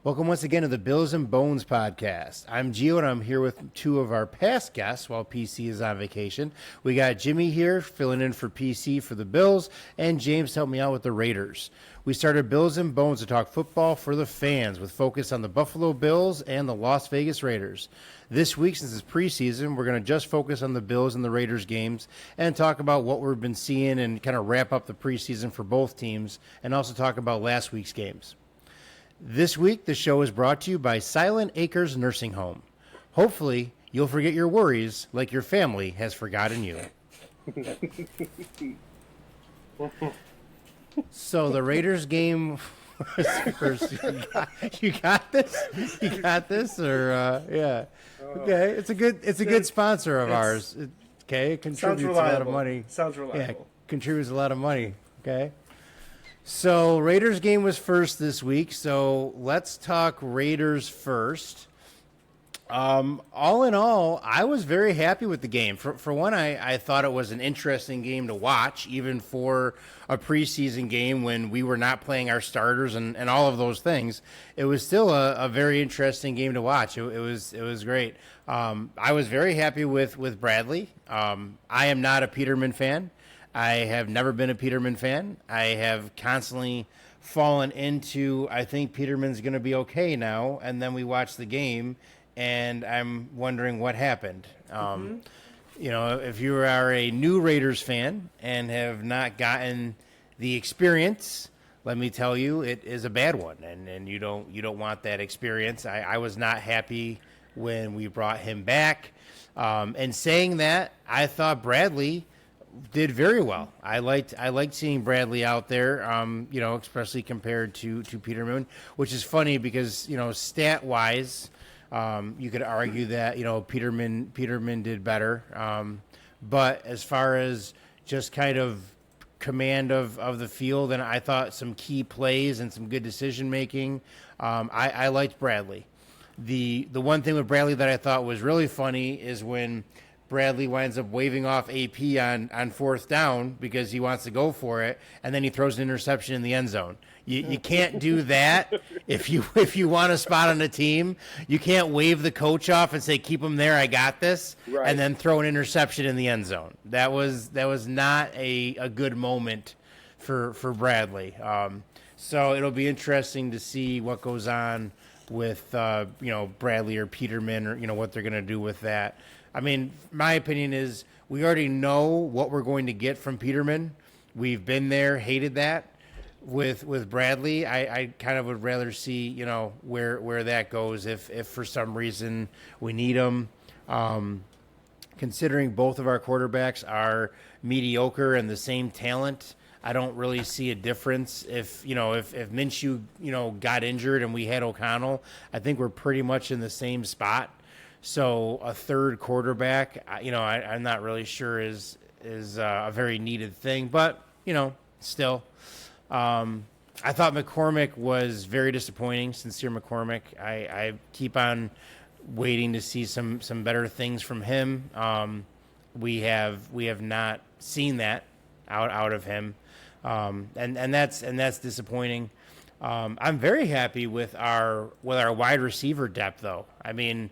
Welcome once again to the Bills and Bones podcast. I'm Gio, and I'm here with two of our past guests while PC is on vacation. We got Jimmy here filling in for PC for the Bills, and James to help me out with the Raiders. We started Bills and Bones to talk football for the fans with focus on the Buffalo Bills and the Las Vegas Raiders. This week, since it's preseason, we're going to just focus on the Bills and the Raiders games and talk about what we've been seeing and kind of wrap up the preseason for both teams and also talk about last week's games. This week, the show is brought to you by Silent Acres Nursing Home. Hopefully, you'll forget your worries like your family has forgotten you. So the Raiders game was first. You got this? You got this? Or yeah. Okay, it's a good sponsor of ours. Okay, it contributes a lot of money. Sounds reliable. Yeah, contributes a lot of money. Okay. So Raiders game was first this week, so let's talk Raiders first. All in all, I was very happy with the game. For one, I thought it was an interesting game to watch, even for a preseason game when we were not playing our starters and all of those things. It was still a very interesting game to watch. It was great. I was very happy with Bradley. I am not a Peterman fan. I have never been a Peterman fan. I have constantly fallen into, I think Peterman's going to be okay now, and then we watch the game, and I'm wondering what happened. You know, if you are a new Raiders fan and have not gotten the experience, let me tell you, it is a bad one, and you don't want that experience. I was not happy when we brought him back. And saying that, I thought Bradley did very well. I liked seeing Bradley out there, you know, especially compared to Peterman, which is funny because, you know, stat wise, you could argue that, you know, Peterman did better. But as far as just kind of command of the field, and I thought some key plays and some good decision making, I liked Bradley. The one thing with Bradley that I thought was really funny is when Bradley winds up waving off AP on fourth down because he wants to go for it, and then he throws an interception in the end zone. You can't do that if you want a spot on the team. You can't wave the coach off and say, keep him there, I got this, right, and then throw an interception in the end zone. That was not a good moment for Bradley. So it'll be interesting to see what goes on with you know, Bradley or Peterman, or, you know, what they're going to do with that. I mean, my opinion is we already know what we're going to get from Peterman. We've been there, hated that. With Bradley, I kind of would rather see, you know, where that goes if for some reason we need him. Considering both of our quarterbacks are mediocre and the same talent, I don't really see a difference. If Minshew, you know, got injured and we had O'Connell, I think we're pretty much in the same spot. So a third quarterback, you know, I'm not really sure is a very needed thing, but, you know, still. I thought McCormick was very disappointing, Sincere McCormick. I keep on waiting to see some better things from him. We have not seen that out of him, and that's disappointing. I'm very happy with our wide receiver depth, though. I mean,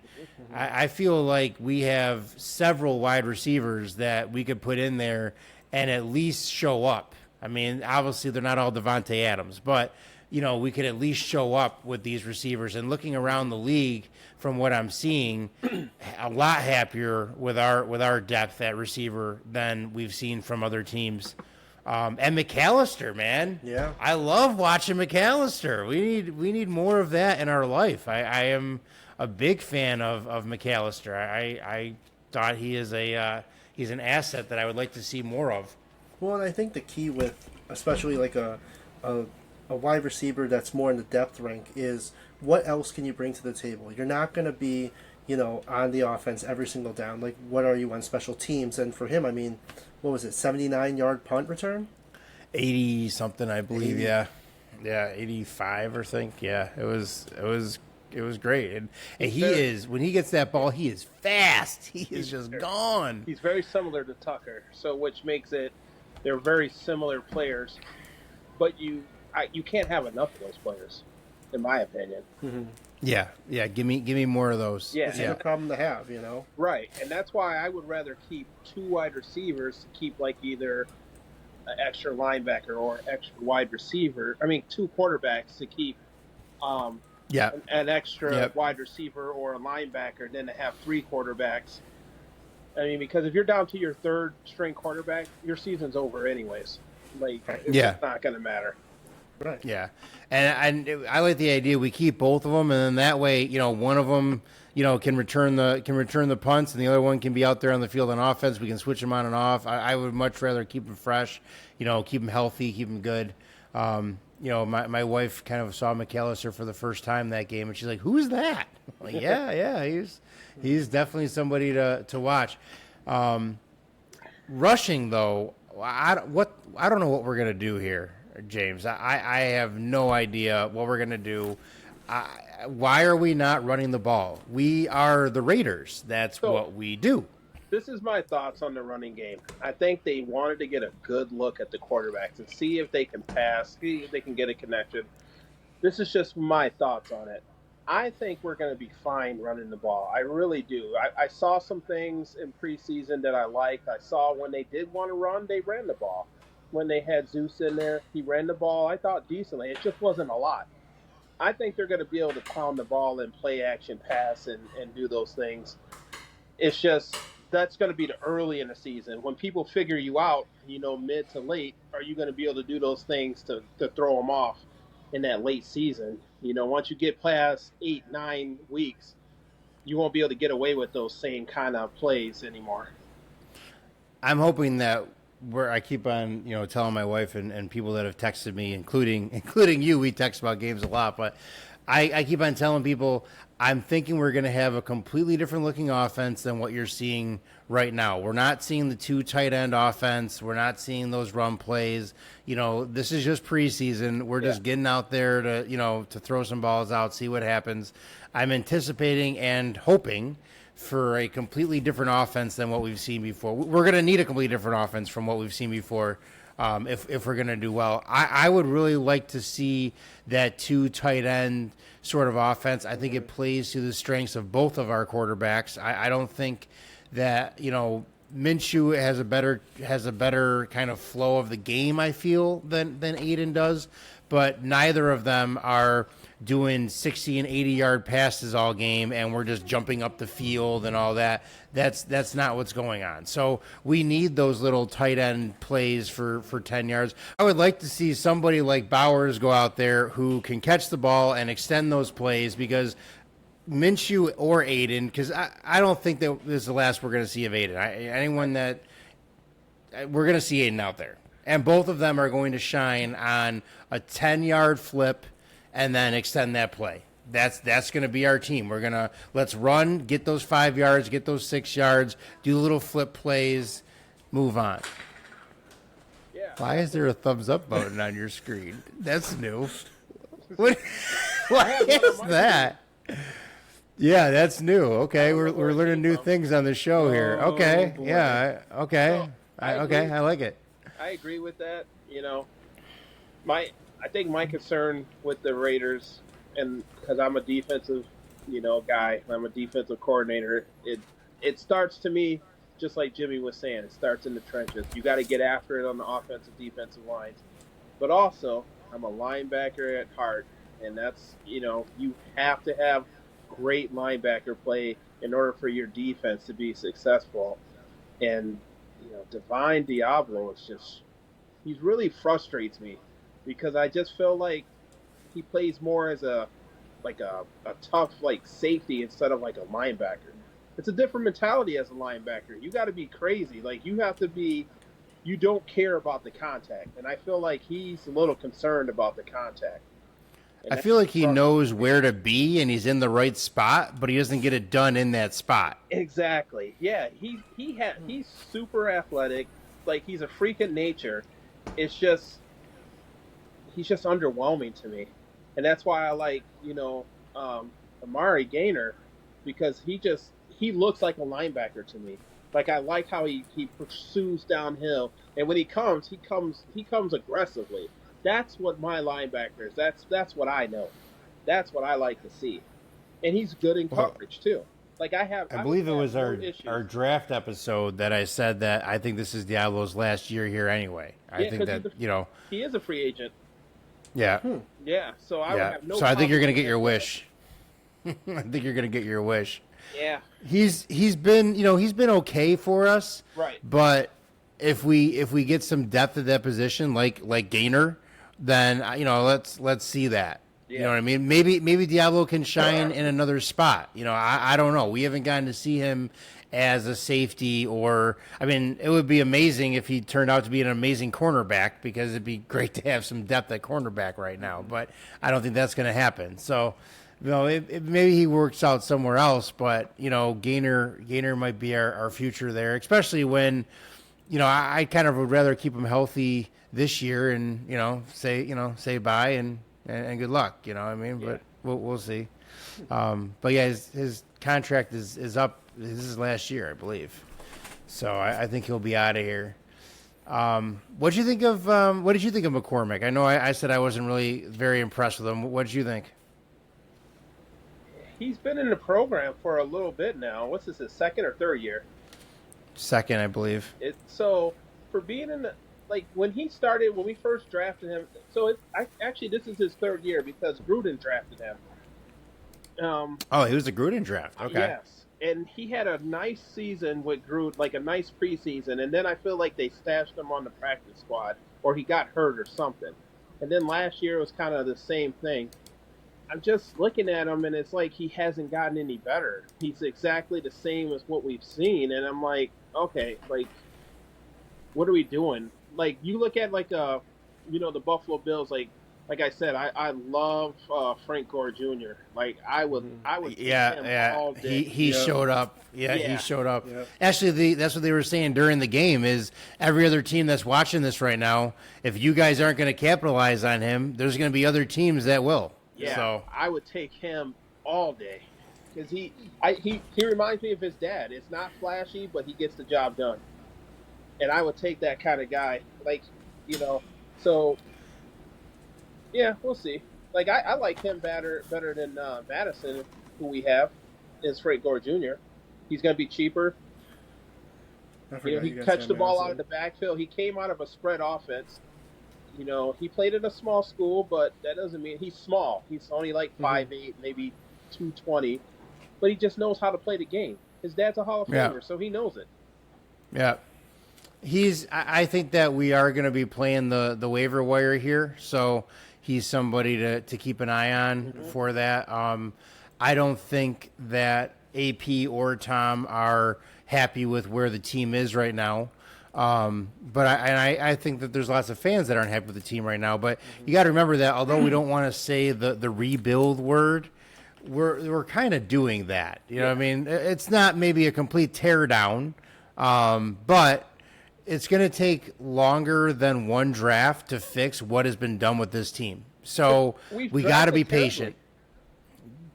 I feel like we have several wide receivers that we could put in there and at least show up. I mean, obviously they're not all Devontae Adams, but, you know, we could at least show up with these receivers. And looking around the league, from what I'm seeing, a lot happier with our depth at receiver than we've seen from other teams. And McAllister, man. Yeah. I love watching McAllister. We need more of that in our life. I am a big fan of McAllister. I thought he's an asset that I would like to see more of. Well, and I think the key with, especially like a wide receiver that's more in the depth rank, is what else can you bring to the table? You're not going to be, you know, on the offense every single down. Like, what are you on special teams? And for him, I mean, what was it, 79-yard punt return? 80-something, I believe, 80. Yeah, 85, I think. Yeah, it was great. And he is, when he gets that ball, he is fast. He is just gone. He's very similar to Tucker, so which makes it, they're very similar players, but you can't have enough of those players. in my opinion. Yeah. Give me more of those. Yeah. It's a good problem to have, you know. Right, and that's why I would rather keep 2 wide receivers to keep like either an extra linebacker or extra wide receiver. I mean, 2 quarterbacks to keep an extra wide receiver or a linebacker than to have 3 quarterbacks. I mean, because if you're down to your 3rd string quarterback, your season's over anyways. Like, it's just not going to matter. Right. Yeah, and I like the idea we keep both of them, and then that way, one of them, can return the punts, and the other one can be out there on the field on offense. We can switch them on and off. I would much rather keep them fresh, keep them healthy, keep them good. My wife kind of saw McAllister for the first time that game, and she's like, "Who's that?" I'm like, yeah, he's definitely somebody to watch. Rushing though, I don't know what we're gonna do here, James. I have no idea what we're going to do. Why are we not running the ball? We are the Raiders. That's what we do. This is my thoughts on the running game. I think they wanted to get a good look at the quarterbacks and see if they can pass, see if they can get a connection. This is just my thoughts on it. I think we're going to be fine running the ball. I really do. I saw some things in preseason that I liked. I saw when they did want to run, they ran the ball. When they had Zeus in there, he ran the ball, I thought, decently. It just wasn't a lot. I think they're going to be able to pound the ball and play action pass and do those things. It's just that's going to be the early in the season. When people figure you out, mid to late, are you going to be able to do those things to throw them off in that late season? Once you get past 8-9 weeks, you won't be able to get away with those same kind of plays anymore. I'm hoping that I keep on, telling my wife and people that have texted me, including you, we text about games a lot, but I keep on telling people I'm thinking we're going to have a completely different looking offense than what you're seeing right now. We're not seeing the 2 tight end offense. We're not seeing those run plays. This is just preseason. We're just getting out there to throw some balls out, see what happens. I'm anticipating and hoping for a completely different offense than what we've seen before. We're going to need a completely different offense from what we've seen before if we're going to do well. I would really like to see that 2 tight end sort of offense. I think it plays to the strengths of both of our quarterbacks. I don't think that, Minshew has a better kind of flow of the game, I feel, than Aiden does, but neither of them are doing 60 and 80-yard passes all game, and we're just jumping up the field and all that. That's not what's going on. So we need those little tight end plays for 10 yards. I would like to see somebody like Bowers go out there who can catch the ball and extend those plays, because Minshew or Aiden, because I don't think that this is the last we're going to see of Aiden. We're going to see Aiden out there. And both of them are going to shine on a 10-yard flip and then extend that play. That's going to be our team. Let's run, get those 5 yards, get those 6 yards, do little flip plays, move on. Yeah. Why is there a thumbs up button on your screen? That's new. Why is that? Yeah, that's new. Okay, we're learning new things on the show here. Okay, boy. yeah, okay, I like it. I agree with that. I think my concern with the Raiders, and because I'm a defensive, guy, I'm a defensive coordinator. It starts to me just like Jimmy was saying. It starts in the trenches. You got to get after it on the offensive, defensive lines, but also I'm a linebacker at heart, and that's you have to have great linebacker play in order for your defense to be successful. And Divine Diablo he really frustrates me, because I just feel like he plays more as a tough safety instead of like a linebacker. It's a different mentality as a linebacker. You got to be crazy. You don't care about the contact, and I feel like he's a little concerned about the contact. I feel like he knows where to be and he's in the right spot, but he doesn't get it done in that spot. Exactly. Yeah, he's super athletic. He's a freak of nature. It's just he's just underwhelming to me, and that's why I like Amari Gaynor, because he looks like a linebacker to me. I like how he pursues downhill, and when he comes aggressively. That's what my linebackers. That's what I know. That's what I like to see, and he's good in Well, coverage too. Like I believe it would was have no our issues. draft episode that I said that I think this is Diablo's last year here anyway. I Yeah, think because that he is a free agent. yeah, Yeah, so I would yeah. have no. So I think you're gonna problem get your with wish. I think you're gonna get your wish. that. Yeah, He's been he's been okay for us, right. but if we get some depth at that position like Gainer, then let's see that. You know Yeah. what I mean? Maybe Diablo can shine in another spot. I don't know. We haven't gotten to see him as a safety, or I mean, it would be amazing if he turned out to be an amazing cornerback, because it'd be great to have some depth at cornerback right now. But I don't think that's going to happen. So, maybe he works out somewhere else. But Gainer might be our future there, especially when I kind of would rather keep him healthy this year and say bye and good luck. You know what I mean? Yeah. But we'll see. But yeah, his contract is up. This is last year, I believe. So I think he'll be out of here. What did you think of McCormick? I know I said I wasn't really very impressed with him. What did you think? He's been in the program for a little bit now. What's this, his second or third year? Second, I believe. So for being in the, like, when he started, when we first drafted him, so actually this is his third year because Gruden drafted him. Oh, he was a Gruden draft. Okay. Yes, and he had a nice season with Gruden, like a nice preseason, and then I feel like they stashed him on the practice squad, or he got hurt or something. And then last year was kind of the same thing. I'm just looking at him, and it's like he hasn't gotten any better. He's exactly the same as what we've seen, and I'm like, okay, like, what are we doing? Like, you look at, like, the Buffalo Bills, like I said, I love Frank Gore Jr. Like, I would take him all day. He showed up. Yeah, he showed up. Yeah. Actually, that's what they were saying during the game is every other team that's watching this right now, if you guys aren't going to capitalize on him, there's going to be other teams that will. Yeah, So I would take him all day because he reminds me of his dad. It's not flashy, but he gets the job done, and I would take that kind of guy. Like, so yeah, we'll see. Like, I like him better than Madison, who we have, is Frank Gore Jr. He's going to be cheaper. He touched the ball out of the backfield. He came out of a spread offense. He played at a small school, but that doesn't mean he's small. He's only like 5'8", maybe 220, but he just knows how to play the game. His dad's a Hall of Famer, so he knows it. yeah, I think that we are going to be playing the waiver wire here, so he's somebody to keep an eye on for that. I don't think that AP or Tom are happy with where the team is right now. But I think that there's lots of fans that aren't happy with the team right now. But you got to remember that although we don't want to say the rebuild word, we're kind of doing that. You know what I mean? It's not maybe a complete tear down, but it's going to take longer than one draft to fix what has been done with this team. So we got to be patient.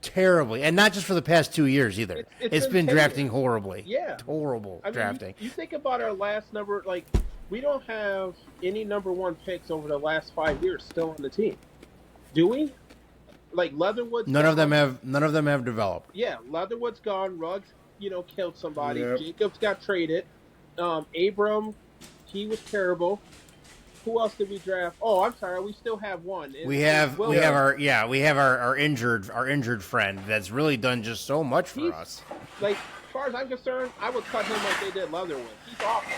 Terribly, and not just for the past 2 years either. It's been drafting horribly. Yeah, horrible drafting. You think about our last number, like, we don't have any number one picks over the last 5 years still on the team, do we? Like Leatherwood's None of them have developed. Yeah, Leatherwood's gone. Ruggs, killed somebody. Yep. Jacobs got traded. Abram, he was terrible. Who else did we draft? Oh, I'm sorry. We still have one. We have our injured friend that's really done just so much for us. Like, as far as I'm concerned, I would cut him like they did Leatherwood. He's awful.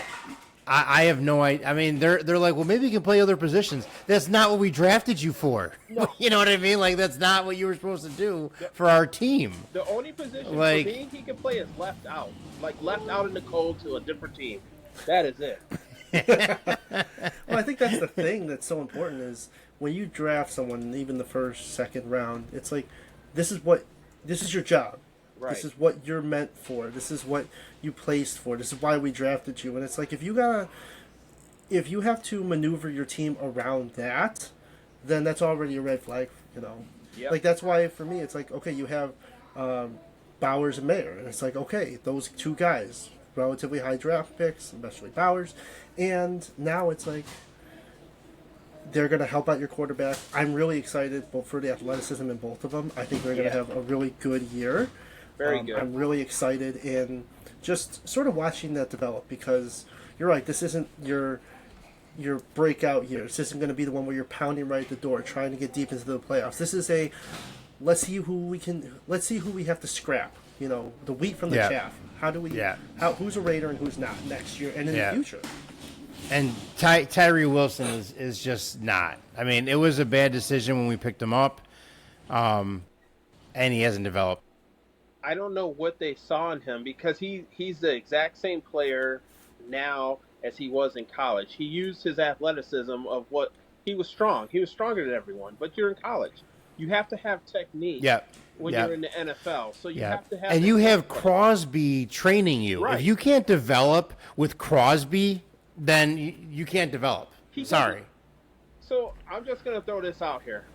I have no idea. I mean, they're like, well, maybe you can play other positions. That's not what we drafted you for. No. You know what I mean? Like, that's not what you were supposed to do for our team. The only position for me he can play is left out. Like, left out in the cold to a different team. That is it. Well, I think that's the thing that's so important is when you draft someone, even the first, second round, it's like, this is your job. Right. This is what you're meant for. This is what you placed for. This is why we drafted you. And it's like, if you have to maneuver your team around that, then that's already a red flag, Yep. Like, that's why for me, it's like, okay, you have Bowers and Mayer. And it's like, okay, those two guys, relatively high draft picks, especially Bowers. And now it's like, they're going to help out your quarterback. I'm really excited both for the athleticism in both of them. I think they're going to have a really good year. Very good. I'm really excited and just sort of watching that develop because you're right. This isn't your breakout year. This isn't going to be the one where you're pounding right at the door, trying to get deep into the playoffs. This is a let's see who we have to scrap. You know, the wheat from the chaff. How do we? Yeah. Who's a Raider and who's not next year and in the future? And Tyree Wilson is just not. I mean, it was a bad decision when we picked him up, and he hasn't developed. I don't know what they saw in him because he's the exact same player now as he was in college. He used his athleticism of what he was strong. He was stronger than everyone, but you're in college. You have to have technique when you're in the NFL. So you have to have. And you have Crosby training you. Right. If you can't develop with Crosby, then you can't develop. Sorry. So I'm just going to throw this out here.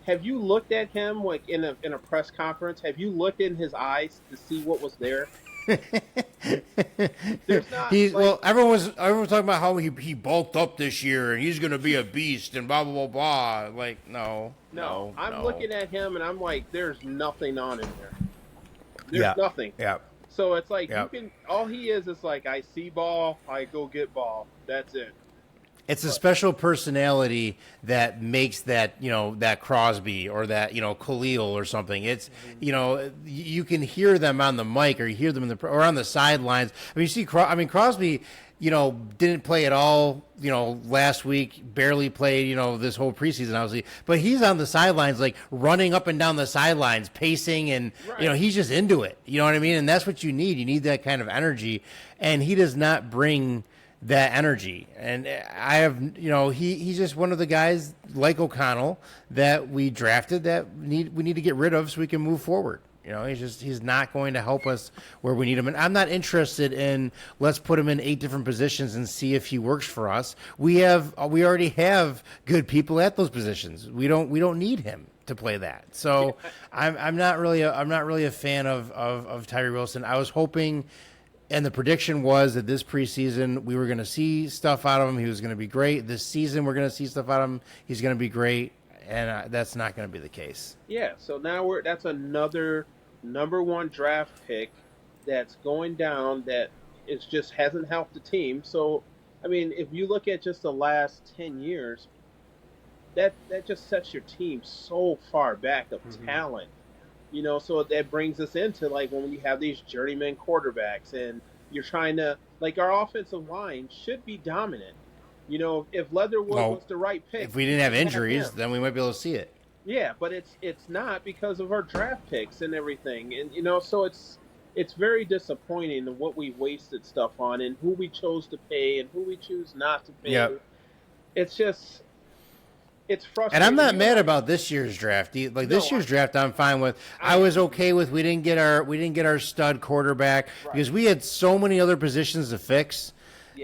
Have you looked at him like in a press conference? Have you looked in his eyes to see what was there? There's not. Well, everyone was talking about how he bulked up this year and he's going to be a beast and blah blah blah blah. Like no. I'm looking at him and I'm like, there's nothing on him there. There's nothing. Yeah. So it's like you can. All he is like I see ball, I go get ball. That's it. It's a special personality that makes that, that Crosby or that, Khalil or something. It's, you can hear them on the mic or you hear them or on the sidelines. I mean, you see, Crosby, didn't play at all, last week, barely played, this whole preseason, obviously. But he's on the sidelines, like running up and down the sidelines, pacing, and, he's just into it. You know what I mean? And that's what you need. You need that kind of energy. And he does not bring that energy. And I have, he's just one of the guys like O'Connell that we drafted that we need to get rid of so we can move forward. He's not going to help us where we need him. And I'm not interested in let's put him in 8 different positions and see if he works for us. We already have good people at those positions. We don't need him to play that. So I'm not really a fan of Tyree Wilson. I was hoping. And the prediction was that this preseason we were going to see stuff out of him. He was going to be great. This season we're going to see stuff out of him. He's going to be great, and that's not going to be the case. Yeah. So now that's another number 1 draft pick that's going down that is just hasn't helped the team. So, I mean, if you look at just the last 10 years, that just sets your team so far back of talent. So that brings us into like when you have these journeyman quarterbacks and you're trying to like our offensive line should be dominant. If Leatherwood was the right pick. If we didn't have injuries, then we might be able to see it. Yeah, but it's not because of our draft picks and everything. And so it's very disappointing what we wasted stuff on and who we chose to pay and who we choose not to pay. Yep. It's just it's frustrating. And I'm not mad about this year's draft. This year's draft, I'm fine with. I was okay with. We didn't get our stud quarterback because we had so many other positions to fix.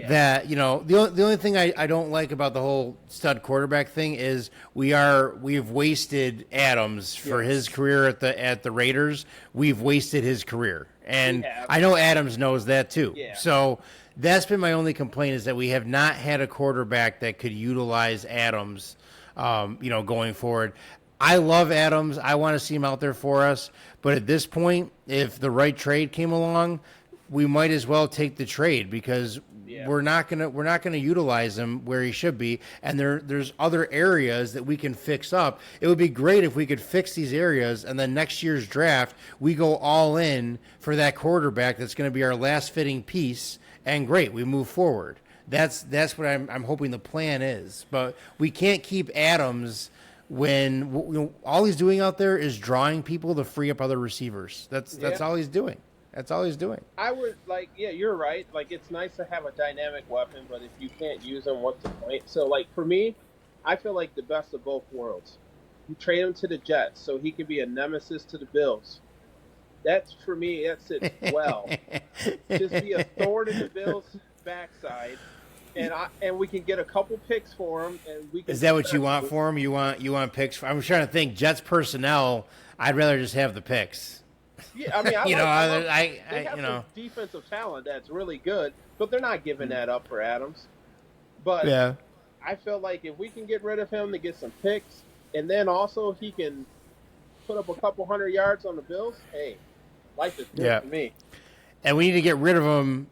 That the only thing I don't like about the whole stud quarterback thing is we've wasted Adams for his career at the Raiders. We've wasted his career, and I know Adams knows that too. Yeah. So that's been my only complaint is that we have not had a quarterback that could utilize Adams. Going forward. I love Adams. I want to see him out there for us. But at this point, if the right trade came along, we might as well take the trade because we're not gonna utilize him where he should be. And there's other areas that we can fix up. It would be great if we could fix these areas and then next year's draft we go all in for that quarterback that's going to be our last fitting piece. And great, we move forward. That's what I'm hoping the plan is. But we can't keep Adams when all he's doing out there is drawing people to free up other receivers. That's all he's doing. That's all he's doing. I would you're right. Like it's nice to have a dynamic weapon, but if you can't use them, what's the point? So for me, I feel like the best of both worlds. You trade him to the Jets so he can be a nemesis to the Bills. That's for me. That sits well. Just be a thorn in the Bills' backside. And we can get a couple picks for him. And we can. Is that what you want for him? You want picks? I'm trying to think. Jets personnel. I'd rather just have the picks. Yeah, I mean, they have some defensive talent that's really good, but they're not giving that up for Adams. But I feel like if we can get rid of him to get some picks, and then also he can put up a couple 100 yards on the Bills, hey, life is good for me. And we need to get rid of him,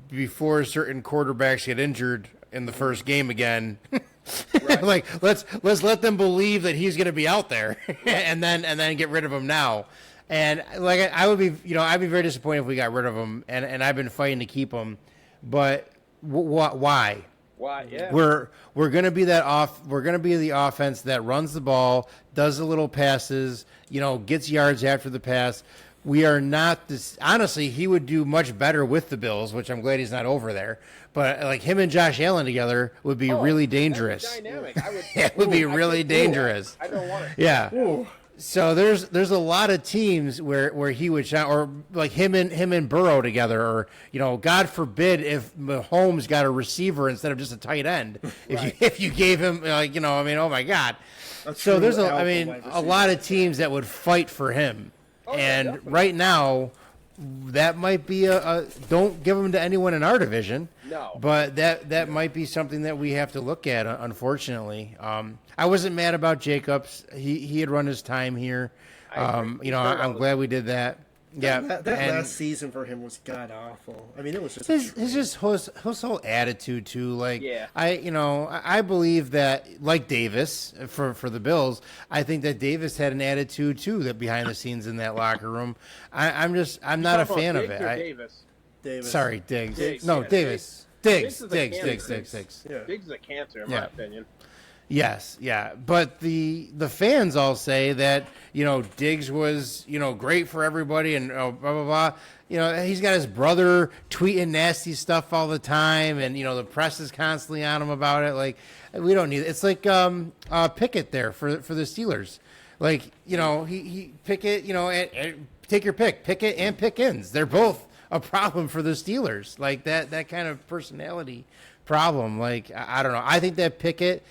before certain quarterbacks get injured in the first game again. Right. Like let's let them believe that he's going to be out there, and then get rid of him now. And like I would be, I'd be very disappointed if we got rid of him. And I've been fighting to keep him, but why? Why? Yeah. We're going to be we're going to be the offense that runs the ball, does the little passes, gets yards after the pass. We are not this. Honestly, he would do much better with the Bills, which I'm glad he's not over there. But like him and Josh Allen together would be really dangerous. Dynamic. It would be really dangerous. I don't want it. Yeah. Ooh. So there's a lot of teams where he would shine, or like him and Burrow together, or God forbid if Mahomes got a receiver instead of just a tight end. If you gave him oh my God. So there's a lot of teams that would fight for him. And right now, that might be don't give them to anyone in our division. No. But that might be something that we have to look at, unfortunately. I wasn't mad about Jacobs. He had run his time here. I'm glad we did that. Yeah, that last season for him was god awful. I mean, it was just his whole attitude too. Like, I believe that, like Davis for the Bills, I think that Davis had an attitude too, that behind the scenes in that locker room. I'm not a fan of it. Davis. Sorry, Diggs. Diggs. No, Yeah, Diggs. Diggs. Diggs. Yeah. Diggs is a cancer, in my opinion. Yes, yeah, but the fans all say that Diggs was great for everybody and blah blah blah. He's got his brother tweeting nasty stuff all the time, and the press is constantly on him about it. Like, we don't need it. It's like Pickett there for the Steelers. Like, he Pickett, and take your pick, Pickett and Pickens. They're both a problem for the Steelers. Like that kind of personality problem. Like, I don't know. I think that Pickett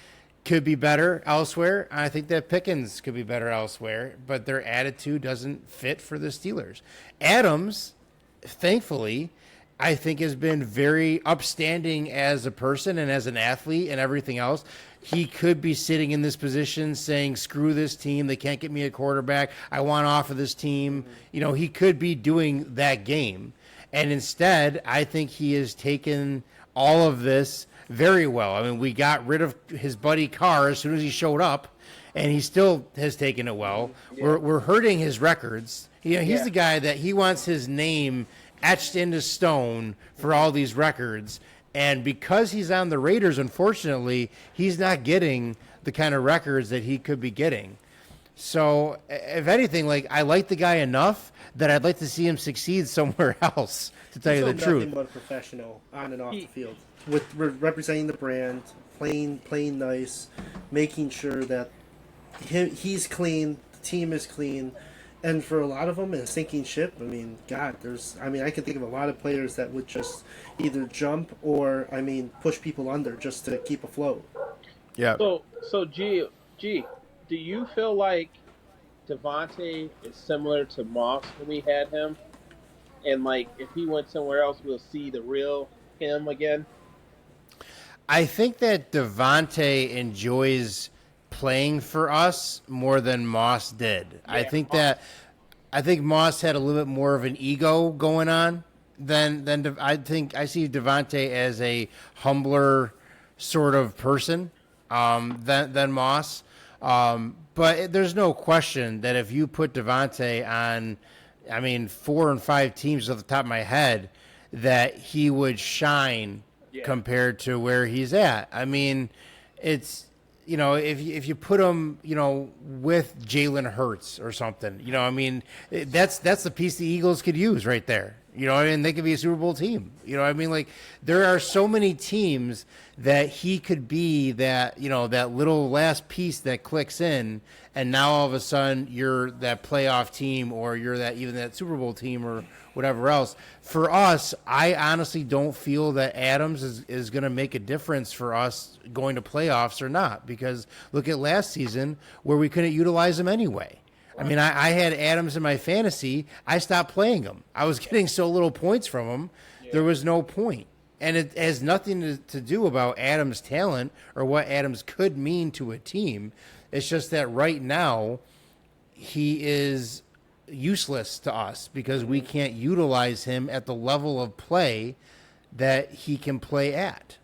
could be better elsewhere. I think that Pickens could be better elsewhere, but their attitude doesn't fit for the Steelers. Adams, thankfully, I think has been very upstanding as a person and as an athlete and everything else. He could be sitting in this position saying, screw this team. They can't get me a quarterback. I want off of this team. He could be doing that game. And instead, I think he has taken all of this very well. I mean, we got rid of his buddy Carr as soon as he showed up, and he still has taken it well. Yeah. We're hurting his records. He's the guy that he wants his name etched into stone for all these records. And because he's on the Raiders, unfortunately, he's not getting the kind of records that he could be getting. So, if anything, like, I like the guy enough that I'd like to see him succeed somewhere else, to tell you the truth. Nothing but a professional on and off the field. With representing the brand, playing nice, making sure that he's clean, the team is clean, and for a lot of them, in a sinking ship. I mean, God, I can think of a lot of players that would just either jump or, push people under just to keep afloat. Yeah. So G, do you feel like Devontae is similar to Moss when we had him, and like if he went somewhere else, we'll see the real him again? I think that Devontae enjoys playing for us more than Moss did. Yeah, I think Moss had a little bit more of an ego going on than I think I see Devontae as a humbler sort of person than Moss. But there's no question that if you put Devontae on, 4 and 5 teams off the top of my head, that he would shine compared to where he's at. I mean, it's, if you put him, with Jalen Hurts or something, that's the piece the Eagles could use right there. They could be a Super Bowl team. Like, there are so many teams that he could be that, that little last piece that clicks in, and now all of a sudden you're that playoff team, or you're that Super Bowl team, or whatever else. For us, I honestly don't feel that Adams is going to make a difference for us going to playoffs or not, because look at last season where we couldn't utilize him anyway. I had Adams in my fantasy. I stopped playing him. I was getting so little points from him. Yeah. There was no point. And it has nothing to do about Adams' talent or what Adams could mean to a team. It's just that right now he is useless to us because we can't utilize him at the level of play that he can play at.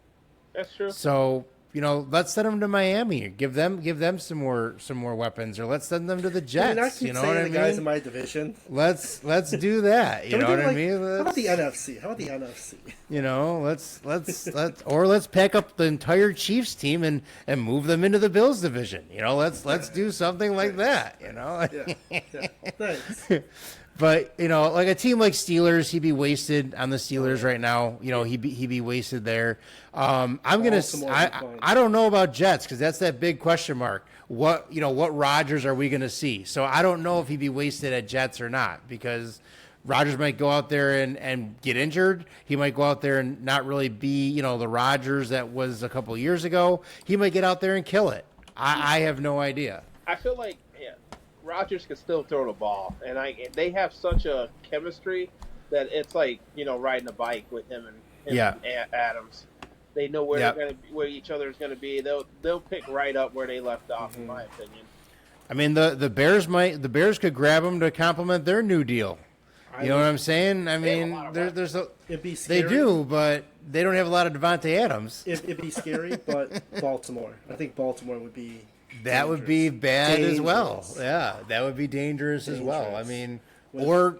That's true. So, let's send him to Miami. Give them some more weapons, or let's send them to the Jets. You know what I mean? The guys in my division. Let's do that. You know what I mean? How about the NFC? Let's pack up the entire Chiefs team and move them into the Bills division. Let's do something like that. Yeah. Thanks. But like a team like Steelers, he'd be wasted on the Steelers right now. He'd be wasted there. I don't know about Jets because that's that big question mark. What Rodgers are we going to see? So I don't know if he'd be wasted at Jets or not because Rodgers might go out there and get injured. He might go out there and not really be the Rodgers that was a couple of years ago. He might get out there and kill it. I have no idea. I feel like Rodgers can still throw the ball, and they have such a chemistry that it's like riding a bike with him and Adams. They know where they're going to be, where each other is going to be. They'll pick right up where they left off, in my opinion. I mean, the Bears could grab him to complement their new deal. You know what I'm saying? I mean, it'd be scary. They do, but they don't have a lot of Devontae Adams. It'd be scary, but Baltimore. I think Baltimore would be. That would be bad as well. Yeah, that would be dangerous as well. I mean, or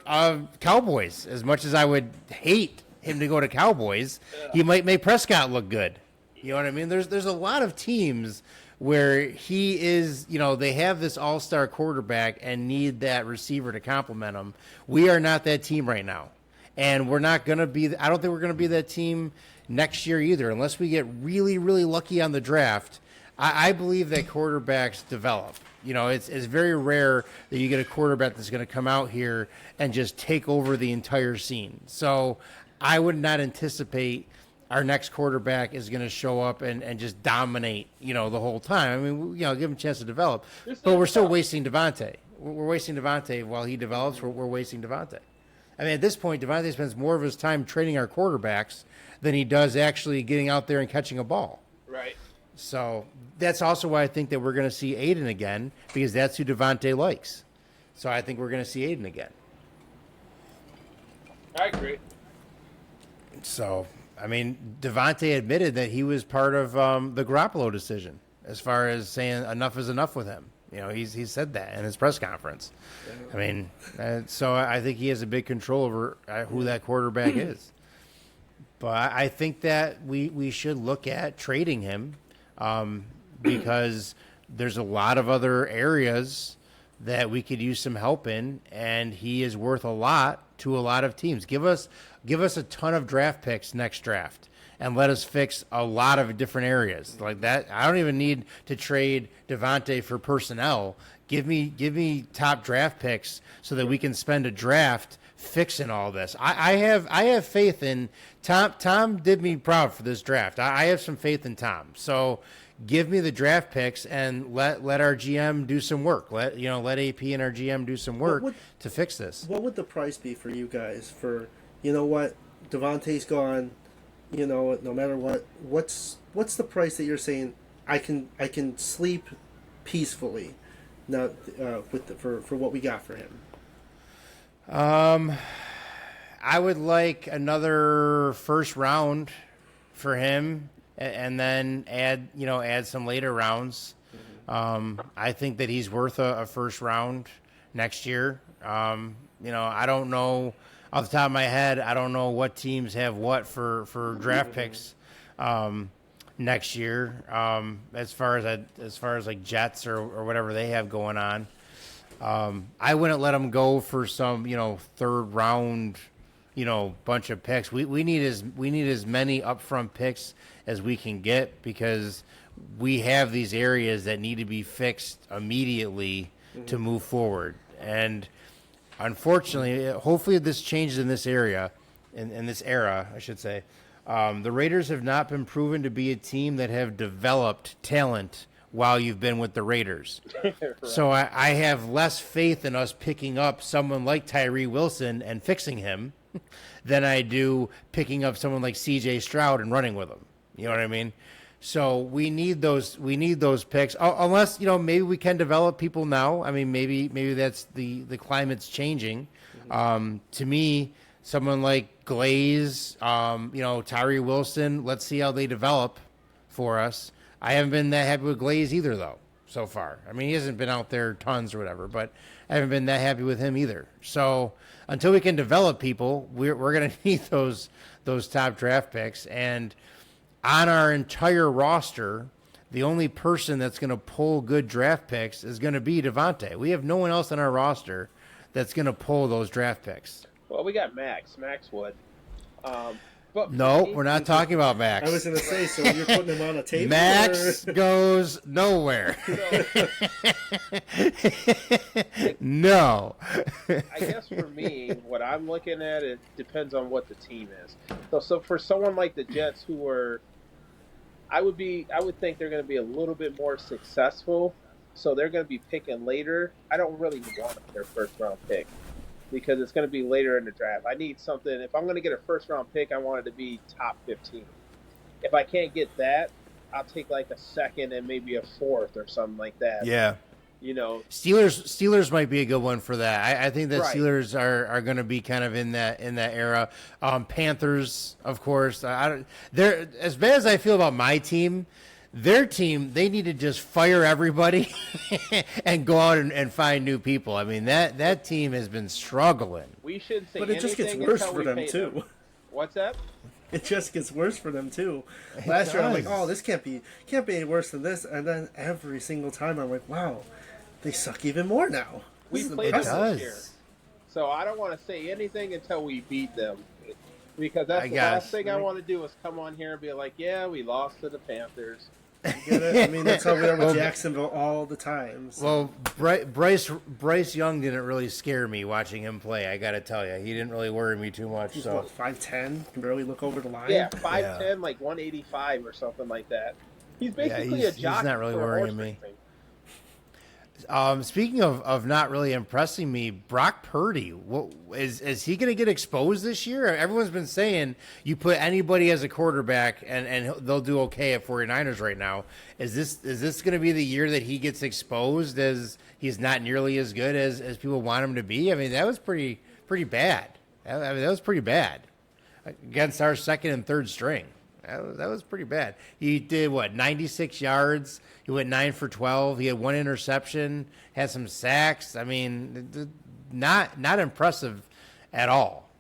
Cowboys. As much as I would hate him to go to Cowboys, he might make Prescott look good. You know what I mean? There's a lot of teams where he is, they have this all-star quarterback and need that receiver to complement him. We are not that team right now. And we're not going to be, I don't think we're going to be that team next year either, unless we get really, really lucky on the draft. I believe that quarterbacks develop. It's very rare that you get a quarterback that's going to come out here and just take over the entire scene. So I would not anticipate our next quarterback is going to show up and just dominate, the whole time. I mean, give him a chance to develop. But we're still wasting Devontae. We're wasting Devontae while he develops. We're wasting Devontae. I mean, at this point, Devontae spends more of his time training our quarterbacks than he does actually getting out there and catching a ball. Right. So that's also why I think that we're going to see Aiden again, because that's who Devontae likes. So I think we're going to see Aiden again. I agree. So, I mean, Devontae admitted that he was part of the Garoppolo decision as far as saying enough is enough with him. He said that in his press conference. I mean, so I think he has a big control over who that quarterback is. But I think that we should look at trading him. Because there's a lot of other areas that we could use some help in, and he is worth a lot to a lot of teams. Give us a ton of draft picks next draft, and let us fix a lot of different areas like that. I don't even need to trade Devontae for personnel. Give me top draft picks so that we can spend a draft fixing all this. I have faith in Tom. Tom did me proud for this draft. I have some faith in Tom. So give me the draft picks and let our GM do some work. Let AP and our GM do some work to fix this. What would the price be for you guys for Devontae's gone, no matter what's the price that you're saying I can sleep peacefully now for what we got for him? I would like another first round for him, and then add some later rounds. I think that he's worth a first round next year. I don't know off the top of my head. I don't know what teams have what for draft picks next year. As far as like Jets or whatever they have going on. I wouldn't let them go for some, third round, bunch of picks. We need as many upfront picks as we can get, because we have these areas that need to be fixed immediately to move forward. And unfortunately, hopefully this changes in this area, in this era, I should say. The Raiders have not been proven to be a team that have developed talent while you've been with the Raiders. Right. So I have less faith in us picking up someone like Tyree Wilson and fixing him than I do picking up someone like C.J. Stroud and running with him. You know what I mean? So we need those picks. Unless, maybe we can develop people now. I mean, maybe that's the climate's changing. To me, someone like Glaze, Tyree Wilson, let's see how they develop for us. I haven't been that happy with Glaze either, though, so far. I mean, he hasn't been out there tons or whatever, but I haven't been that happy with him either. So until we can develop people, we're going to need those top draft picks. And on our entire roster, the only person that's going to pull good draft picks is going to be Devontae. We have no one else on our roster that's going to pull those draft picks. Well, we got Max. Max would. But no, we're not talking about Max. I was going to say, so you're putting him on a table? Max goes nowhere. No. I guess for me, what I'm looking at, it depends on what the team is. So for someone like the Jets, who are, I would think they're going to be a little bit more successful. So they're going to be picking later. I don't really want their first round pick because it's going to be later in the draft. I need something. If I'm going to get a first round pick, I want it to be top 15. If I can't get that, I'll take like a second and maybe a fourth or something like that. Yeah. Steelers might be a good one for that. I think that right. Steelers are going to be kind of in that era. Panthers, of course. They're as bad as I feel about my team. Their team, they need to just fire everybody and go out and find new people. I mean, that team has been struggling. We should say, but it just gets worse for them too. What's that? It just gets worse for them too. Last year, I'm like, oh, this can't be any worse than this, and then every single time, I'm like, wow, they suck even more now. We played them this year, so I don't want to say anything until we beat them, because that's the last thing I want to do is come on here and be like, yeah, we lost to the Panthers. You get it? I mean, that's how we are with Jacksonville all the time. So. Well, Bryce Young didn't really scare me watching him play. I got to tell you, he didn't really worry me too much. He's so 5'10", can barely look over the line. Yeah, 5'10", like 185 or something like that. He's basically a jock. He's not really worrying me. Speaking of not really impressing me, Brock Purdy, is he going to get exposed this year? Everyone's been saying you put anybody as a quarterback and they'll do okay at 49ers right now. Is this going to be the year that he gets exposed as he's not nearly as good as people want him to be? I mean, that was pretty bad. That was pretty bad against our second and third string. That was pretty bad. He did 96 yards. He went 9 for 12. He had one interception, had some sacks. I mean, not impressive at all.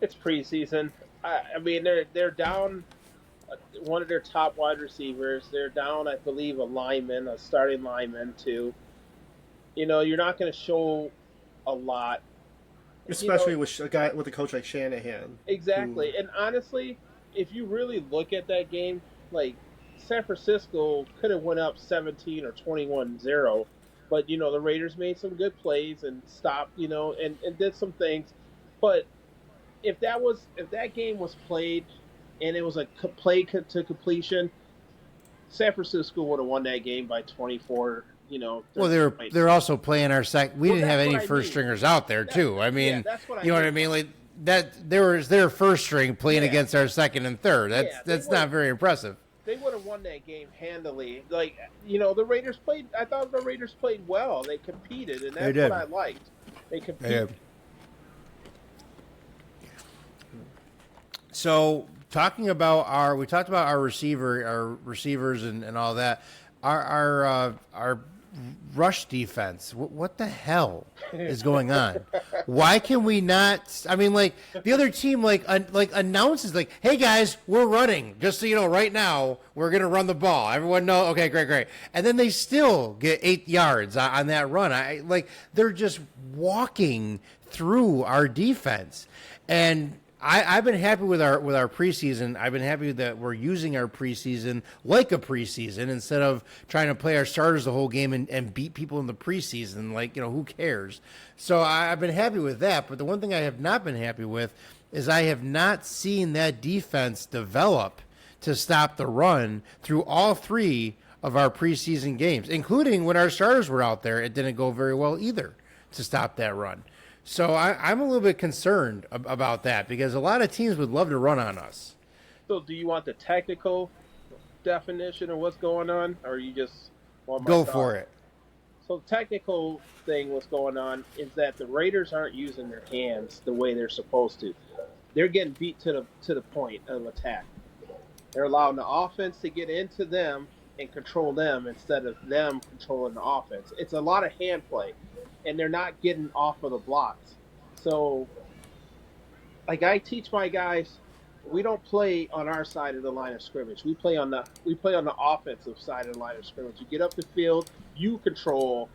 It's preseason. I mean, they're down one of their top wide receivers. They're down, I believe, a starting lineman too. You're not going to show a lot. Especially with a guy with a coach like Shanahan. Exactly. And honestly, if you really look at that game, like San Francisco could have went up 17 or 21-0, but the Raiders made some good plays and stopped, and did some things. But if that game was played and it was a play to completion, San Francisco would have won that game by 24. Well, they're also playing our second. We didn't have any first stringers out there too. I mean, what I mean? Like that, there was their first string playing against our second and third. That's not very impressive. They would have won that game handily. Like the Raiders played. I thought the Raiders played well. They competed, and that's what I liked. They competed. So talking about our receivers and all that. Our rush defense. What the hell is going on? Why can we not? I mean, like the other team, announces, like, "Hey guys, we're running. Just so you know, right now we're gonna run the ball. Everyone know? Okay, great." And then they still get 8 yards on that run. They're just walking through our defense, and I've been happy with our preseason. I've been happy that we're using our preseason like a preseason instead of trying to play our starters the whole game and beat people in the preseason. Who cares? So I've been happy with that. But the one thing I have not been happy with is I have not seen that defense develop to stop the run through all 3 of our preseason games, including when our starters were out there. It didn't go very well either to stop that run. So I'm a little bit concerned about that because a lot of teams would love to run on us. So, do you want the technical definition of what's going on, or you just want my Go thought? for it. So, the technical thing, what's going on is that the Raiders aren't using their hands the way they're supposed to. They're getting beat to the point of attack. They're allowing the offense to get into them and control them instead of them controlling the offense. It's a lot of hand play, and they're not getting off of the blocks. So, like I teach my guys, we don't play on our side of the line of scrimmage. We play on the offensive side of the line of scrimmage. You get up the field, you control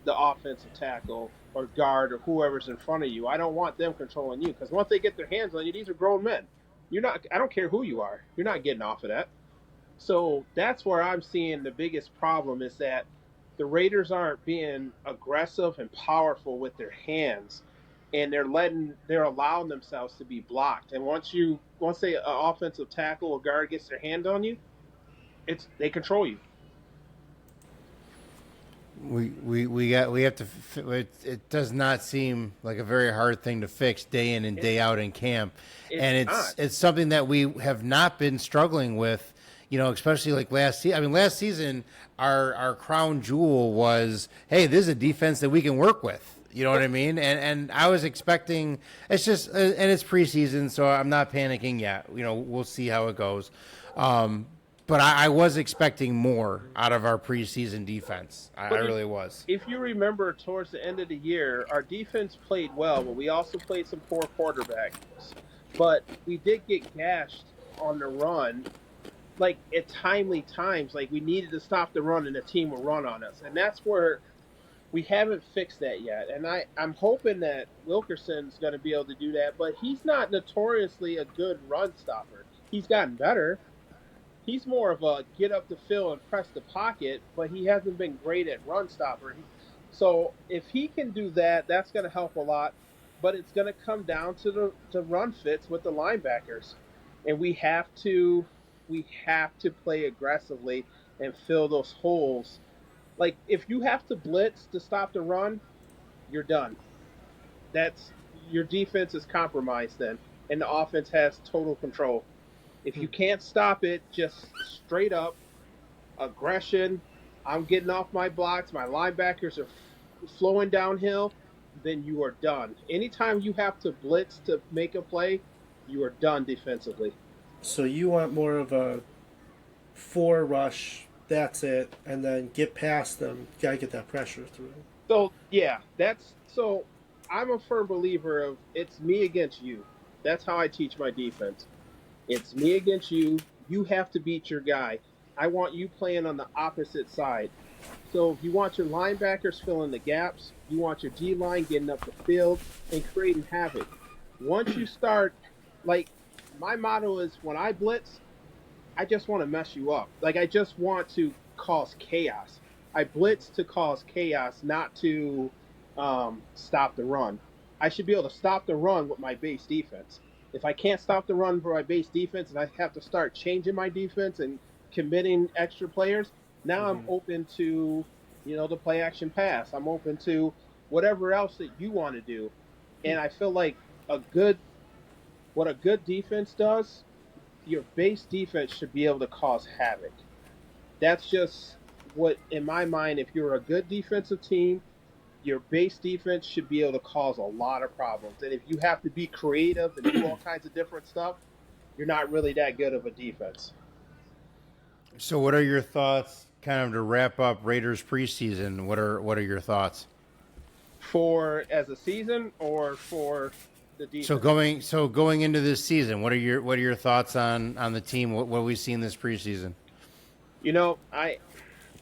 the offensive tackle or guard or whoever's in front of you. I don't want them controlling you because once they get their hands on you, these are grown men. You're not. I don't care who you are. You're not getting off of that. So that's where I'm seeing the biggest problem is that the Raiders aren't being aggressive and powerful with their hands, and they're allowing themselves to be blocked. And once say an offensive tackle or guard gets their hand on you, they control you. We have to. It does not seem like a very hard thing to fix day in and day out in camp, and it's something that we have not been struggling with. You know, especially like last season. I mean, last season our crown jewel was, hey, this is a defense that we can work with. You know what I mean? And I was expecting. It's just and it's preseason, so I'm not panicking yet. You know, we'll see how it goes. But I was expecting more out of our preseason defense. I really was. If you remember, towards the end of the year, our defense played well, but we also played some poor quarterbacks. But we did get gashed on the run, like at timely times. Like we needed to stop the run, and the team would run on us. And that's where we haven't fixed that yet. And I'm hoping that Wilkerson's going to be able to do that, but he's not notoriously a good run stopper. He's gotten better. He's more of a get up the field and press the pocket, but he hasn't been great at run stopper. So if he can do that, that's going to help a lot. But it's going to come down to the run fits with the linebackers, and we have to play aggressively and fill those holes. Like if you have to blitz to stop the run, you're done. That's your defense is compromised then, and the offense has total control. If you can't stop it, just straight up aggression, I'm getting off my blocks, my linebackers are flowing downhill, then you are done. Anytime you have to blitz to make a play, you are done defensively. So you want more of a 4 rush, that's it, and then get past them. Gotta get that pressure through. So yeah, so I'm a firm believer of it's me against you. That's how I teach my defense. It's me against you. You have to beat your guy. I want you playing on the opposite side. So if you want your linebackers filling the gaps, you want your D-line getting up the field and creating havoc. Once you start, like, my motto is when I blitz, I just want to mess you up. Like, I just want to cause chaos. I blitz to cause chaos, not to stop the run. I should be able to stop the run with my base defense. If I can't stop the run for my base defense and I have to start changing my defense and committing extra players, now I'm open to, the play action pass. I'm open to whatever else that you want to do. And I feel like what a good defense does, your base defense should be able to cause havoc. That's just what, in my mind, if you're a good defensive team, your base defense should be able to cause a lot of problems. And if you have to be creative and do all kinds of different stuff, you're not really that good of a defense. So what are your thoughts kind of to wrap up Raiders preseason? What are your thoughts? For as a season or for the defense? So going into this season, what are your thoughts on the team? What have we seen this preseason?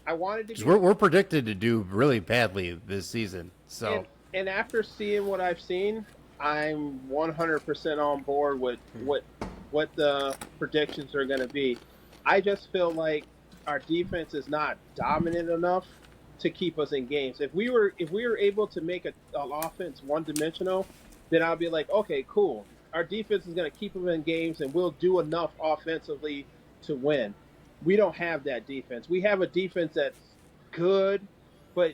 I wanted to. We're predicted to do really badly this season. So and after seeing what I've seen, I'm 100% on board with what the predictions are going to be. I just feel like our defense is not dominant enough to keep us in games. If we were able to make an offense one-dimensional, then I'll be like, okay, cool. Our defense is going to keep them in games, and we'll do enough offensively to win. We don't have that defense. We have a defense that's good, but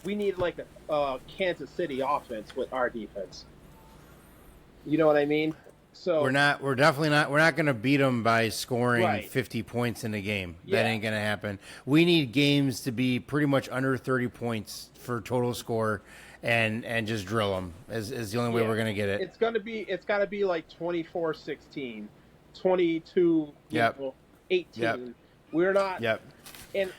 we need like a Kansas City offense with our defense. You know what I mean? So We're definitely not. We're not going to beat them by scoring Right. 50 points in a game. Yeah. That ain't going to happen. We need games to be pretty much under 30 points for total score, and just drill them. Is the only way Yeah. we're going to get it. it's got to be like 24-16, 22, Yep. 18. Yep. We're not. Yep. And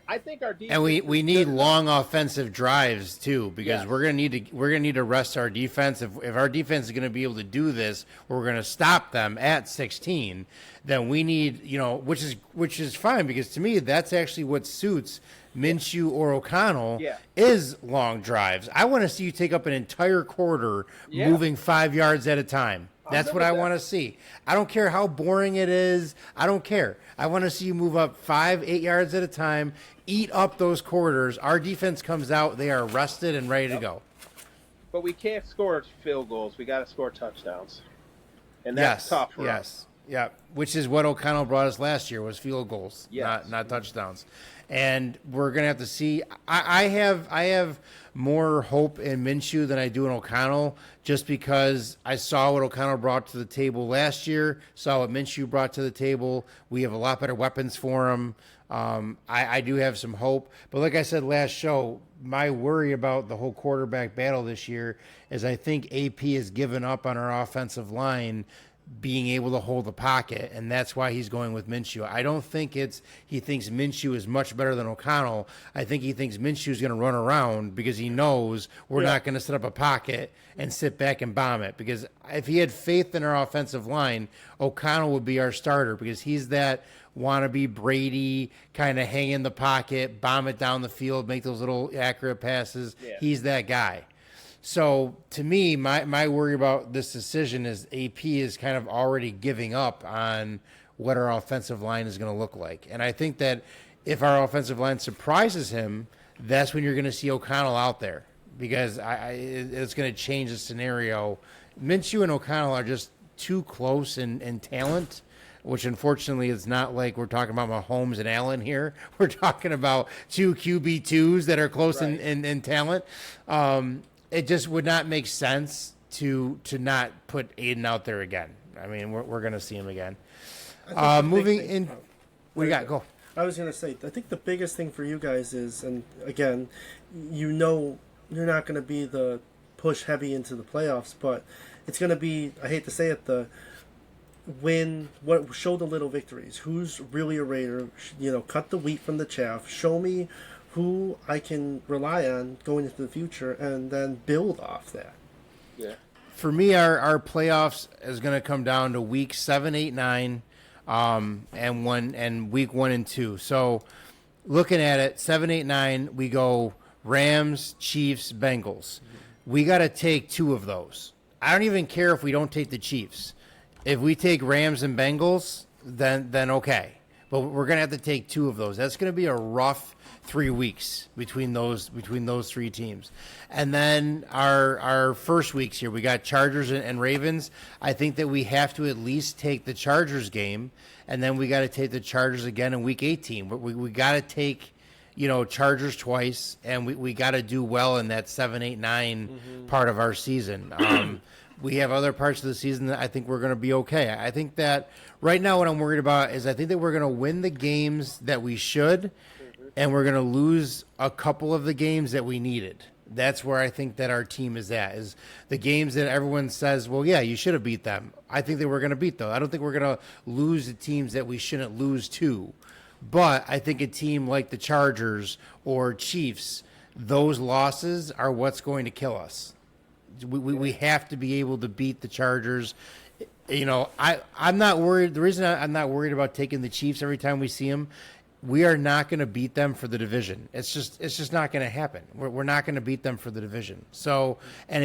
I think our defense. And we is need good long offensive drives too, because Yes. we're gonna need to rest our defense. If our defense is gonna be able to do this, we're gonna stop them at 16. Then we need, which is fine, because to me that's actually what suits Minshew or O'Connell Yeah. is long drives. I want to see you take up an entire quarter Yeah. moving 5 yards at a time. That's good what with I that. want to see. I don't care how boring it is. I don't care. I want to see you move up 5-8 yards at a time, eat up those quarters. Our defense comes out, they are rested and ready to go. But we can't score field goals. We got to score touchdowns, and that's tough for us. Yeah, which is what O'Connell brought us last year, was field goals, Yes. not touchdowns. And we're gonna have to see. I have more hope in Minshew than I do in O'Connell, just because I saw what O'Connell brought to the table last year, saw what Minshew brought to the table. We have a lot better weapons for him. I do have some hope, but like I said last show, my worry about the whole quarterback battle this year is I think AP has given up on our offensive line being able to hold the pocket, and that's why he's going with Minshew. I don't think he thinks Minshew is much better than O'Connell. I think he thinks Minshew is going to run around because he knows we're not going to set up a pocket and sit back and bomb it. Because if he had faith in our offensive line, O'Connell would be our starter, because he's that wannabe Brady kind of hang in the pocket, bomb it down the field, make those little accurate passes. Yeah. He's that guy. So to me, my worry about this decision is AP is kind of already giving up on what our offensive line is going to look like. And I think that if our offensive line surprises him, that's when you're going to see O'Connell out there, because it's going to change the scenario. Minshew and O'Connell are just too close in talent, which unfortunately is not like we're talking about Mahomes and Allen here. We're talking about two QB2s that are close Right. in talent. It just would not make sense to not put Aiden out there again. I mean, we're going to see him again. I think the big Moving thing- in, what do you got? Go. I was going to say, I think the biggest thing for you guys is, and again, you're not going to be the push heavy into the playoffs, but it's going to be, I hate to say it, show the little victories. Who's really a Raider? Cut the wheat from the chaff. Show me who I can rely on going into the future, and then build off that. Yeah. For me, our playoffs is going to come down to week 7, 8, 9, and week 1 and 2. So, looking at it, 7, 8, 9, we go Rams, Chiefs, Bengals. We got to take 2 of those. I don't even care if we don't take the Chiefs. If we take Rams and Bengals, then okay. But we're going to have to take 2 of those. That's going to be a rough 3 weeks between those 3 teams. And then our first weeks here, we got Chargers and Ravens. I think that we have to at least take the Chargers game, and then we got to take the Chargers again in week 18. We got to take, Chargers twice, and we got to do well in that 7, 8, 9 part of our season. We have other parts of the season that I think we're going to be okay. I think that right now what I'm worried about is I think that we're going to win the games that we should, and we're going to lose a couple of the games that we needed. That's where I think that our team is at, is the games that everyone says, well, yeah, you should have beat them. I think that we're going to beat those. I don't think we're going to lose the teams that we shouldn't lose to. But I think a team like the Chargers or Chiefs, those losses are what's going to kill us. We have to be able to beat the Chargers. I'm not worried. The reason I'm not worried about taking the Chiefs every time we see them, we are not going to beat them for the division. It's just not going to happen. We're not going to beat them for the division. So, and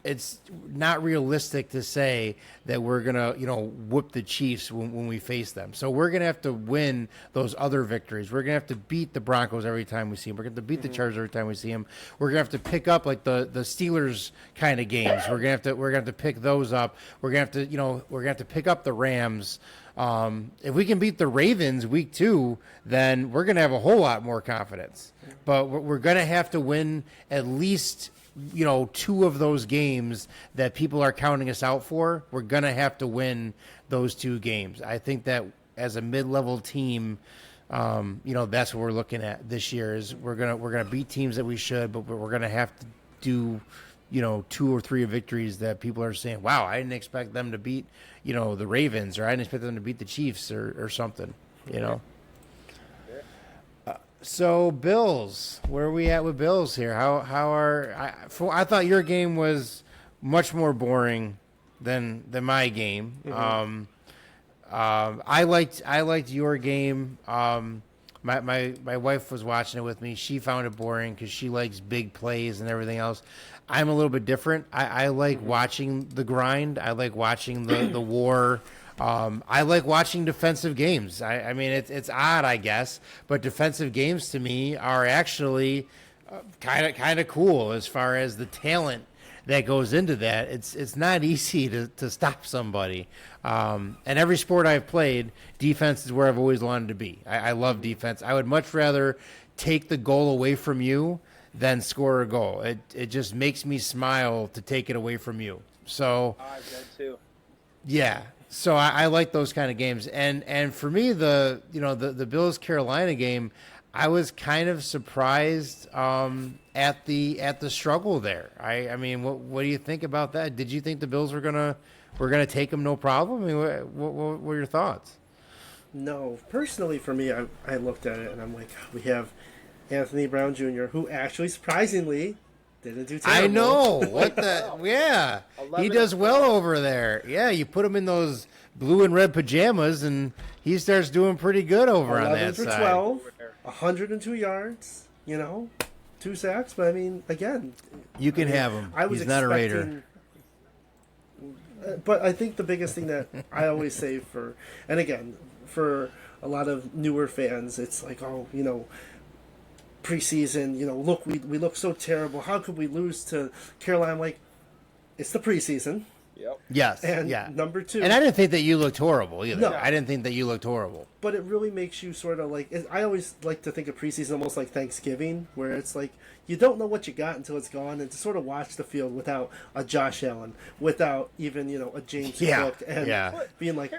it's not realistic to say that we're gonna, whoop the Chiefs when we face them. So we're gonna have to win those other victories. We're gonna have to beat the Broncos every time we see them. We're gonna have to beat the Chargers every time we see them. We're gonna have to pick up like the Steelers kind of games. We're gonna have to pick those up. We're gonna have to pick up the Rams. If we can beat the Ravens week 2, then we're going to have a whole lot more confidence. But we're going to have to win at least, 2 of those games that people are counting us out for. We're going to have to win those 2 games. I think that as a mid-level team, that's what we're looking at this year is we're going to beat teams that we should, but we're going to have to do 2 or 3 victories that people are saying, wow, I didn't expect them to beat, the Ravens, or I didn't expect them to beat the Chiefs or something, So Bills, where are we at with Bills here? I thought your game was much more boring than my game. I liked your game. My wife was watching it with me. She found it boring because she likes big plays and everything else. I'm a little bit different. I like watching the grind. I like watching the war. I like watching defensive games. I mean, it's odd, I guess, but defensive games to me are actually kind of cool as far as the talent that goes into that. It's not easy to stop somebody. And every sport I've played, defense is where I've always wanted to be. I love defense. I would much rather take the goal away from you than score a goal. It just makes me smile to take it away from you. So I've done too. Yeah. So I like those kind of games. And for me, the Bills Carolina game, I was kind of surprised at the struggle there. I mean, what do you think about that? Did you think the Bills were gonna take them no problem? I mean, what were your thoughts? No, personally for me, I looked at it and I'm like, we have Anthony Brown Jr., who actually surprisingly didn't do terrible. I know. What the? Yeah. He does well over there. Yeah, you put him in those blue and red pajamas and he starts doing pretty good over on that 11 for side. 12, 102 yards, 2 sacks. But I mean, again, You can have him. He's not a Raider. But I think the biggest thing that I always say for a lot of newer fans, it's like, preseason, look, we look so terrible. How could we lose to Carolina? I'm like, it's the preseason. Yep. Yes. And yeah. number 2. And I didn't think that you looked horrible either. No. I didn't think that you looked horrible. But it really makes you sort of like, I always like to think of preseason almost like Thanksgiving, where it's like you don't know what you got until it's gone, and to sort of watch the field without a Josh Allen, without even, a James Cook, and being like,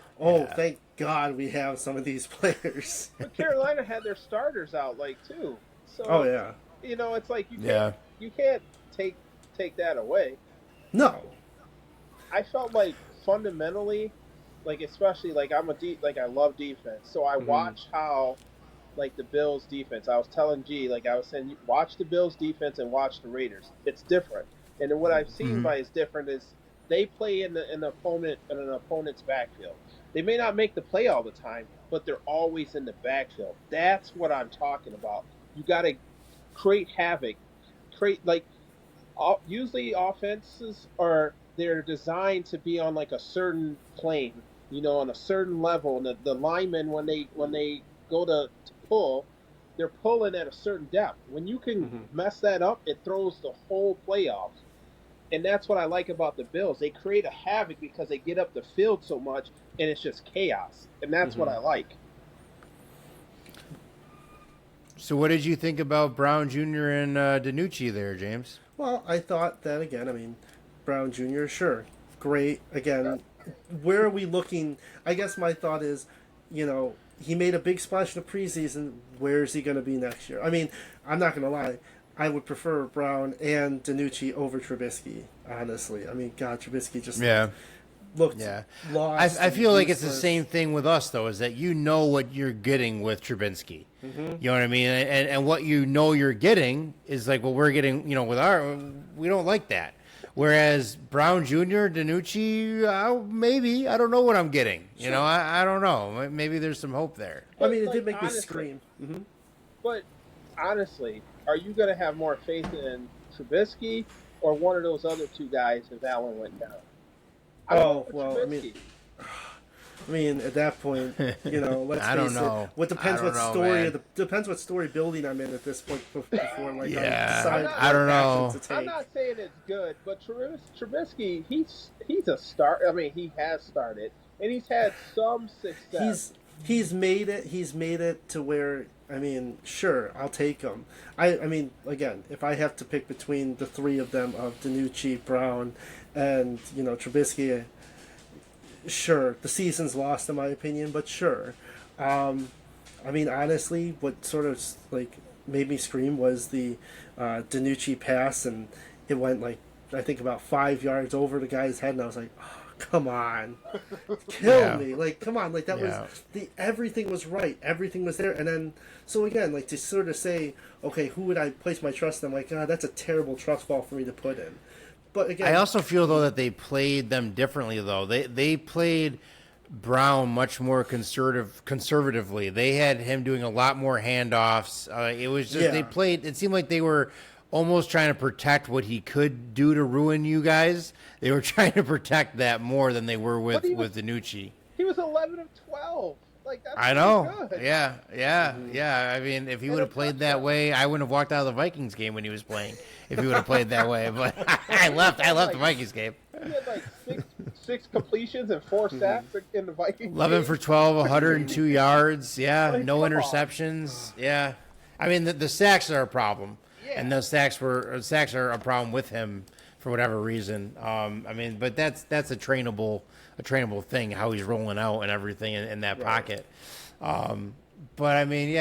thank God we have some of these players. But Carolina had their starters out, too. So, it's like you can't take that away. No. I felt like fundamentally, especially I love defense, so I watch how the Bills defense. I was telling G, I was saying, watch the Bills defense and watch the Raiders. It's different, and then what I've seen by is different is they play in an opponent's backfield. They may not make the play all the time, but they're always in the backfield. That's what I'm talking about. You got to create havoc. Usually offenses they're designed to be on a certain plane, on a certain level. And the linemen, when they go to pull, they're pulling at a certain depth. When you can mess that up, it throws the whole play off. And that's what I like about the Bills. They create a havoc because they get up the field so much, and it's just chaos. And that's what I like. So what did you think about Brown Jr. and DiNucci there, James? Well, I thought that, again, Brown Jr., sure, great. Again, where are we looking? I guess my thought is, he made a big splash in the preseason. Where is he going to be next year? I mean, I'm not going to lie. I would prefer Brown and DiNucci over Trubisky, honestly. I mean, God, Trubisky just looked lost. I feel like it's the same thing with us, though, is that you know what you're getting with Trubisky. You know what I mean? And what you're getting is what we're getting, with we don't like that. Whereas Brown Jr., DiNucci, maybe. I don't know what I'm getting. Sure. I don't know. Maybe there's some hope there. I mean, it did make me scream. But honestly, are you going to have more faith in Trubisky or one of those other two guys if Allen went down. Oh, well, I mean, at that point, let's I don't face know. it. What depends I what don't know, story man. depends what story building I'm in at this point before I Yeah, decide I don't what know. action to take. I'm not saying it's good, but Trubisky, he's a start. I mean, he has started, and he's had some success. He's made it to where, I mean, sure, I'll take him. I mean, again, if I have to pick between the three of them, of DiNucci, Brown, and Trubisky, sure, the season's lost in my opinion, but sure. I mean, honestly, what sort of made me scream was the DiNucci pass, and it went I think about 5 yards over the guy's head, and I was like, oh, come on, kill me! Come on, that was everything was right, everything was there, and then so again, to sort of say, okay, who would I place my trust in? I'm like, that's a terrible trust fall for me to put in. But again, I also feel though that they played them differently. Though they played Brown much more conservatively. They had him doing a lot more handoffs. It was just they played. It seemed like they were almost trying to protect what he could do to ruin you guys. They were trying to protect that more than they were with DiNucci. He was 11 of 12. That's I know. good. Yeah. I mean, if he would have played that way, I wouldn't have walked out of the Vikings game when he was playing. If he would have played that way, but I left the Vikings game. He had six completions and 4 sacks in the Vikings. 11 game. for 12, 102 yards. Yeah, no come interceptions. Yeah, I mean the sacks are a problem, and those sacks are a problem with him for whatever reason. I mean, but that's a trainable thing, how he's rolling out and everything in that pocket. But I mean,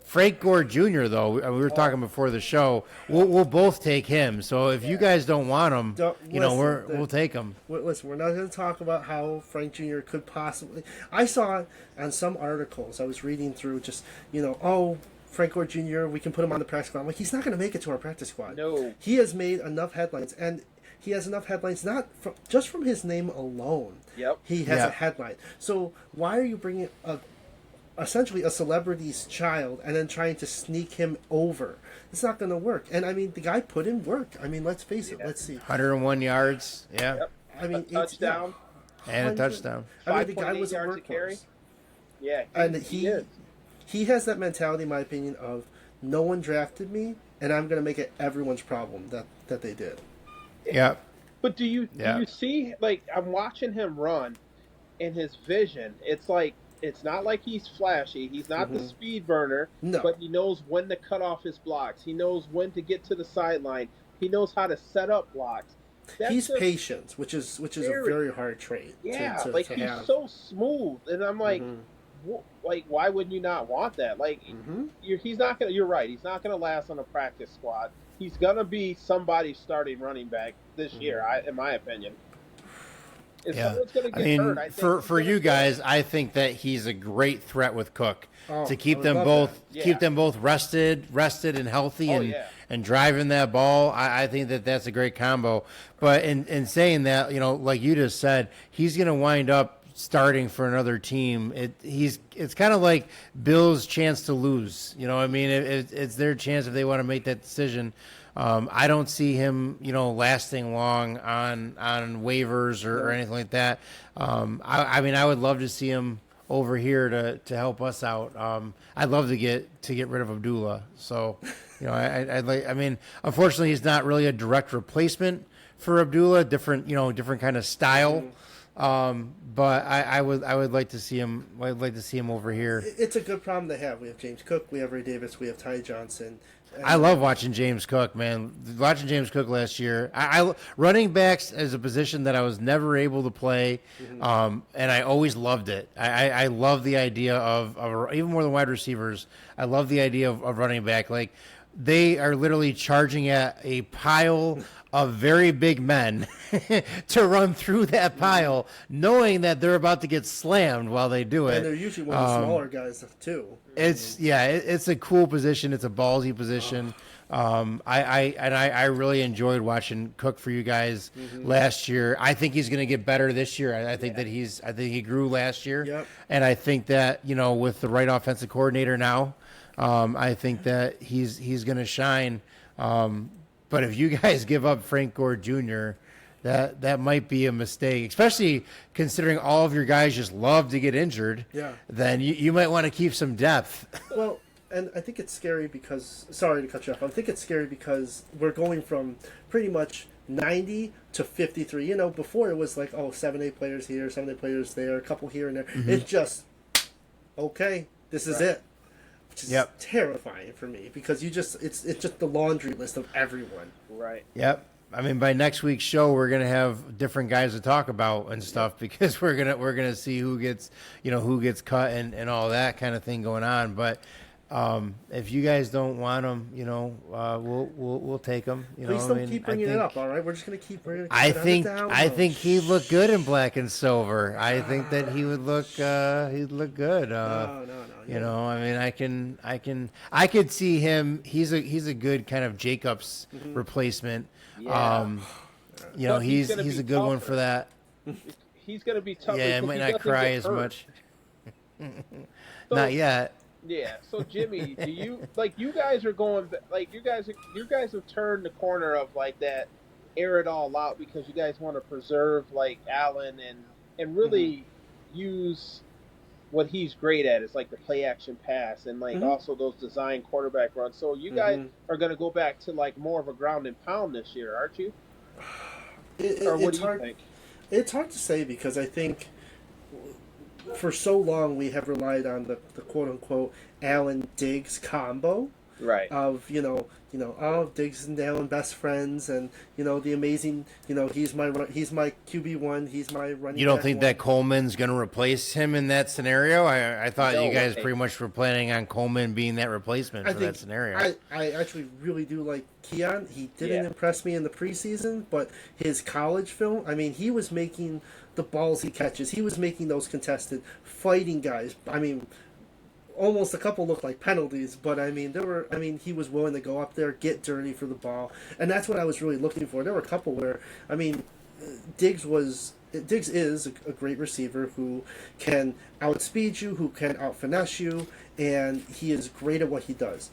Frank Gore Jr. though, we were talking before the show. We'll both take him. So if you guys don't want him, we'll take him. Listen, we're not going to talk about how Frank Jr. could possibly. I saw on some articles I was reading through, just Frank Gore Jr. We can put him on the practice squad. I'm like, he's not going to make it to our practice squad. No, he has made enough headlines, and he has enough headlines just from his name alone. Yep, he has a headline. So why are you bringing essentially a celebrity's child and then trying to sneak him over? It's not going to work. And I mean, the guy put in work. I mean, let's face it. Let's see. 101 yards. Yeah. Yep. I mean, touchdown. And a touchdown. I mean, the guy was a yards workhorse. Yeah. And he has that mentality, in my opinion, of no one drafted me, and I'm going to make it everyone's problem that they did. Yeah. But do you see, I'm watching him run, and his vision, it's not like he's flashy. He's not the speed burner, but he knows when to cut off his blocks. He knows when to get to the sideline. He knows how to set up blocks. He's patient, which is a very hard trait. Yeah, to he's have. so smooth, and I'm like, why wouldn't you not want that? He's not gonna. You're right. He's not gonna last on a practice squad. He's gonna be somebody's starting running back this year, in my opinion. If someone's gonna get hurt, I think for you guys, I think that he's a great threat with Cook to keep them both rested and healthy and driving that ball. I think that's a great combo. But in saying that, like you just said, he's going to wind up starting for another team. It's kind of like Bill's chance to lose. I mean, it's their chance if they want to make that decision. I don't see him, lasting long on waivers or anything like that. I mean, I would love to see him over here to help us out. I'd love to get rid of Abdullah. So, I'd like. I mean, unfortunately, he's not really a direct replacement for Abdullah. Different kind of style. But I would like to see him. I'd like to see him over here. It's a good problem to have. We have James Cook, we have Ray Davis, we have Ty Johnson. I love watching James Cook, man. Watching James Cook last year. I running backs is a position that I was never able to play, and I always loved it. I love the idea of even more than wide receivers. I love the idea of running back. Like, they are literally charging at a pile of very big men to run through that pile, knowing that they're about to get slammed while they do it. And they're usually one of the smaller guys too. It's a cool position. It's a ballsy position. I really enjoyed watching Cook for you guys last year. I think he's going to get better this year. I think that he grew last year, and I think that with the right offensive coordinator now, I think that he's going to shine. But if you guys give up Frank Gore Jr., that might be a mistake, especially considering all of your guys just love to get injured. Yeah. Then you might want to keep some depth. Well, and I think it's scary because, sorry to cut you off, I think it's scary because we're going from pretty much 90 to 53. You know, before it was like, 7, 8 players here, 7, 8 players there, a couple here and there. Mm-hmm. It's just, okay, this is it. Which is Yep. terrifying for me because it's just the laundry list of everyone. Right. Yep. I mean, by next week's show, we're gonna have different guys to talk about and stuff because we're gonna see who gets cut and all that kind of thing going on. But if you guys don't want them, we'll take them. Please don't keep bringing it up. All right, we're just gonna keep bringing it. I think he'd look good in black and silver. I think that he would look good. No. You know, I mean, I could see him. He's a good kind of Jacobs replacement. Yeah. But he's gonna a be good one tougher. for that. He's going to be tougher. Yeah, I because might he not doesn't cry get as hurt. much. So- Not yet. Yeah. So Jimmy, do you you guys are going you guys have turned the corner of like that air it all out because you guys want to preserve like Allen and really use what he's great at is like the play action pass and like also those design quarterback runs. So you guys are going to go back to like more of a ground and pound this year, aren't you? Or what do you think? It's hard to say because I think for so long we have relied on the quote unquote Allen Diggs combo. Right. Of Diggs and Allen best friends, and the amazing, he's my QB1, he's my running. You don't back think one. that Coleman's going to replace him in that scenario? I thought No you guys way. pretty much were planning on Coleman being that replacement for that scenario. I actually really do like Keon. He didn't impress me in the preseason, but his college film, I mean, he was making the balls he catches. He was making those contested fighting guys. I mean, almost a couple looked like penalties, but he was willing to go up there, get dirty for the ball, and that's what I was really looking for. There were a couple where, Diggs is a great receiver who can outspeed you, who can out-finesse you, and he is great at what he does.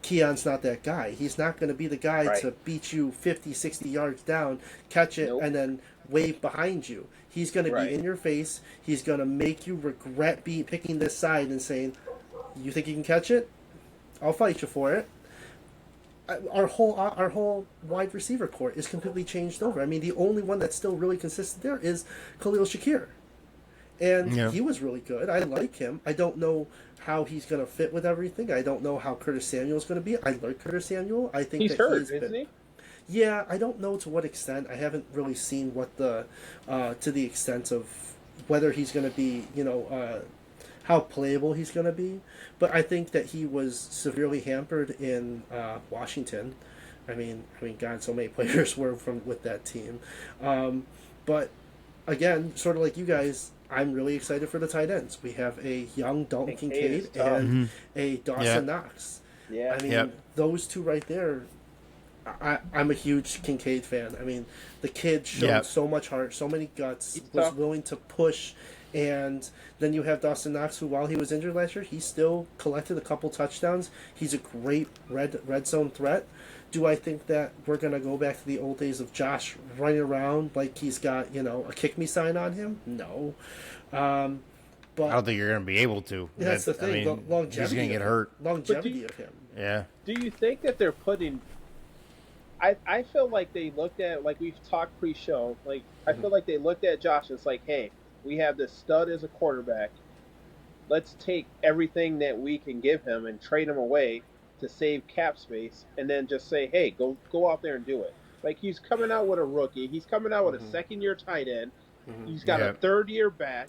Keon's not that guy. He's not going to be the guy to beat you 50, 60 yards down, catch it, and then wave behind you. He's going to be in your face. He's going to make you regret picking this side and saying, "You think you can catch it? I'll fight you for it." Our whole wide receiver core is completely changed over. I mean, the only one that's still really consistent there is Khalil Shakir, and he was really good. I like him. I don't know how he's going to fit with everything. I don't know how Curtis Samuel's going to be. I like Curtis Samuel. I think he's hurt, isn't he? Yeah, I don't know to what extent. I haven't really seen what to the extent of whether he's going to be, how playable he's going to be. But I think that he was severely hampered in Washington. I mean, God, so many players were with that team. But again, sort of like you guys, I'm really excited for the tight ends. We have a young Dalton Kincaid and a Dawson Knox. Yeah, I mean, those two right there. I'm a huge Kincaid fan. I mean, the kid showed so much heart, so many guts, was willing to push. And then you have Dawson Knox, who, while he was injured last year, he still collected a couple touchdowns. He's a great red zone threat. Do I think that we're going to go back to the old days of Josh running around like he's got, a kick me sign on him? No. But I don't think you're going to be able to. That's the thing. Longevity. He's going to get hurt. Longevity of him. Yeah. Do you think that they're putting... I feel like they looked at, like we've talked pre-show, like I feel like they looked at Josh and it's like, hey, we have this stud as a quarterback. Let's take everything that we can give him and trade him away to save cap space and then just say, hey, go out there and do it. Like, he's coming out with a rookie. He's coming out with a second-year tight end. He's got a third-year back.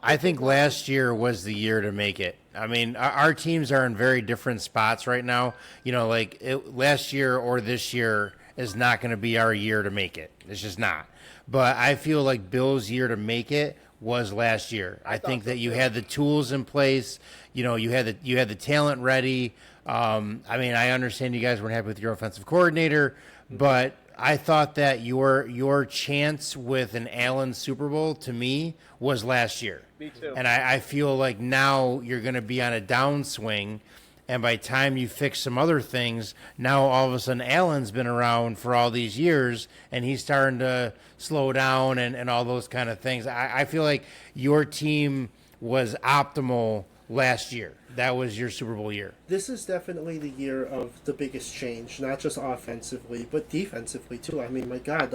I think last year was the year to make it. I mean, our teams are in very different spots right now. Last year or this year is not going to be our year to make it. It's just not. But I feel like Bill's year to make it was last year. I think that you had the tools in place. You had the talent ready. I understand you guys weren't happy with your offensive coordinator, but I thought that your chance with an Allen Super Bowl, to me, was last year. Me too. And I feel like now you're going to be on a downswing, And by the time you fix some other things, now all of a sudden Allen's been around for all these years and he's starting to slow down and all those kind of things. I feel like your team was optimal last year. That was your Super Bowl year. This is definitely the year of the biggest change, not just offensively, but defensively too. I mean, my God,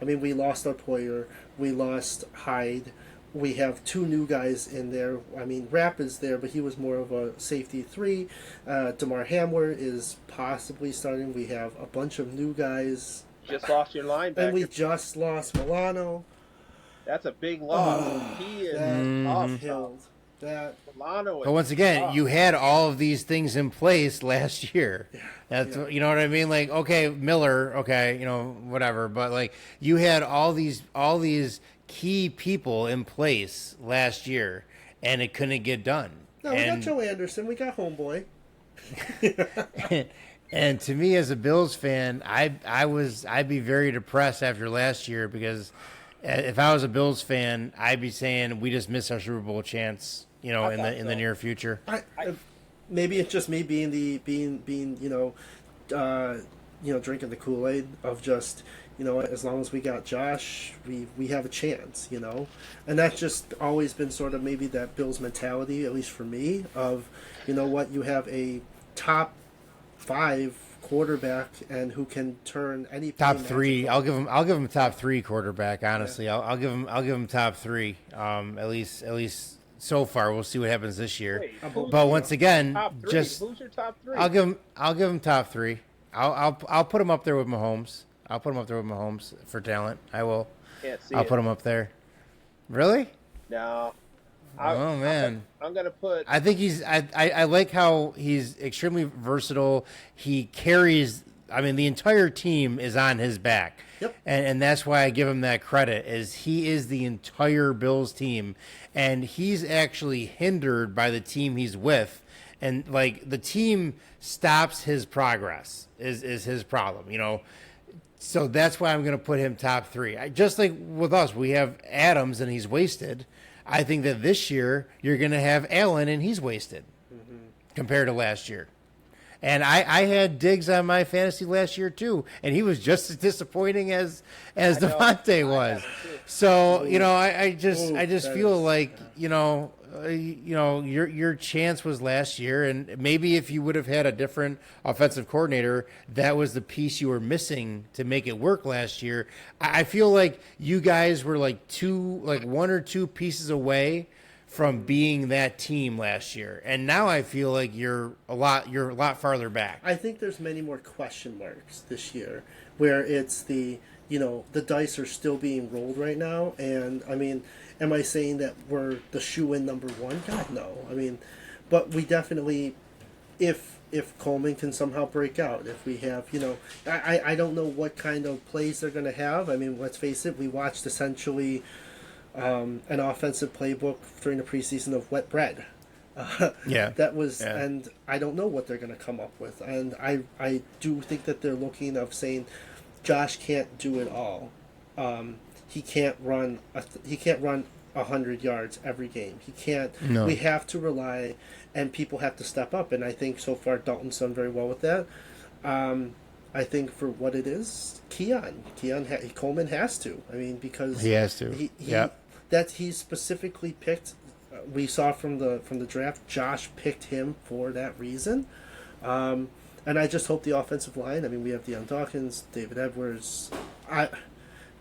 we lost our player, we lost Hyde. We have 2 new guys in there. I mean, Rapp is there, but he was more of a safety 3. DeMar Hamler is possibly starting. We have a bunch of new guys. Just lost your linebacker. And we just lost Milano. That's a big loss. He is off. Killed. That Milano. But once again, you had all of these things in place last year. That's you know what I mean. Like, okay, Miller, okay, whatever. But like, you had all these key people in place last year, and it couldn't get done. No, we got Joe Anderson. We got Homeboy. and to me, as a Bills fan, I'd be very depressed after last year because if I was a Bills fan, I'd be saying we just missed our Super Bowl chance, in the near future. Maybe it's just me being drinking the Kool-Aid of just. As long as we got Josh, we have a chance, And that's just always been sort of maybe that Bills mentality, at least for me, of, you have a top 5 quarterback and who can turn any top 3. I'll give him top 3 quarterback, honestly. Yeah. I'll give him top 3. At least so far. We'll see what happens this year. But once again, who's your top 3? I'll give him top 3. I'll put him up there with Mahomes. I'll put him up there with Mahomes for talent. I will. I'll put him up there. Really? No. Oh man. I'm gonna put. I think he's. I like how he's extremely versatile. He carries. I mean, the entire team is on his back. Yep. And that's why I give him that credit. Is he is the entire Bills team, and he's actually hindered by the team he's with, and like the team stops his progress. Is his problem? So that's why I'm going to put him top 3. Just like with us, we have Adams and he's wasted. I think that this year you're going to have Allen and he's wasted compared to last year. And I had Diggs on my fantasy last year too, and he was just as disappointing as Devontae was. So I just feel like your chance was last year, and maybe if you would have had a different offensive coordinator, that was the piece you were missing to make it work last year. I feel like you guys were like 1 or 2 pieces away from being that team last year, and now I feel like you're a lot farther back. I think there's many more question marks this year, where it's the dice are still being rolled right now, and I mean, am I saying that we're the shoe-in number 1? God, no. I mean, but we definitely, if Coleman can somehow break out, if we have, I don't know what kind of plays they're going to have. I mean, let's face it, we watched essentially an offensive playbook during the preseason of wet bread. And I don't know what they're going to come up with. And I do think that they're looking of saying Josh can't do it all. He can't run 100 yards every game. He can't. No. We have to rely, and people have to step up. And I think so far Dalton's done very well with that. I think for what it is, Coleman has to. I mean, because he has to. He's specifically picked. We saw from the draft, Josh picked him for that reason. And I just hope the offensive line. I mean, we have Deion Dawkins, David Edwards,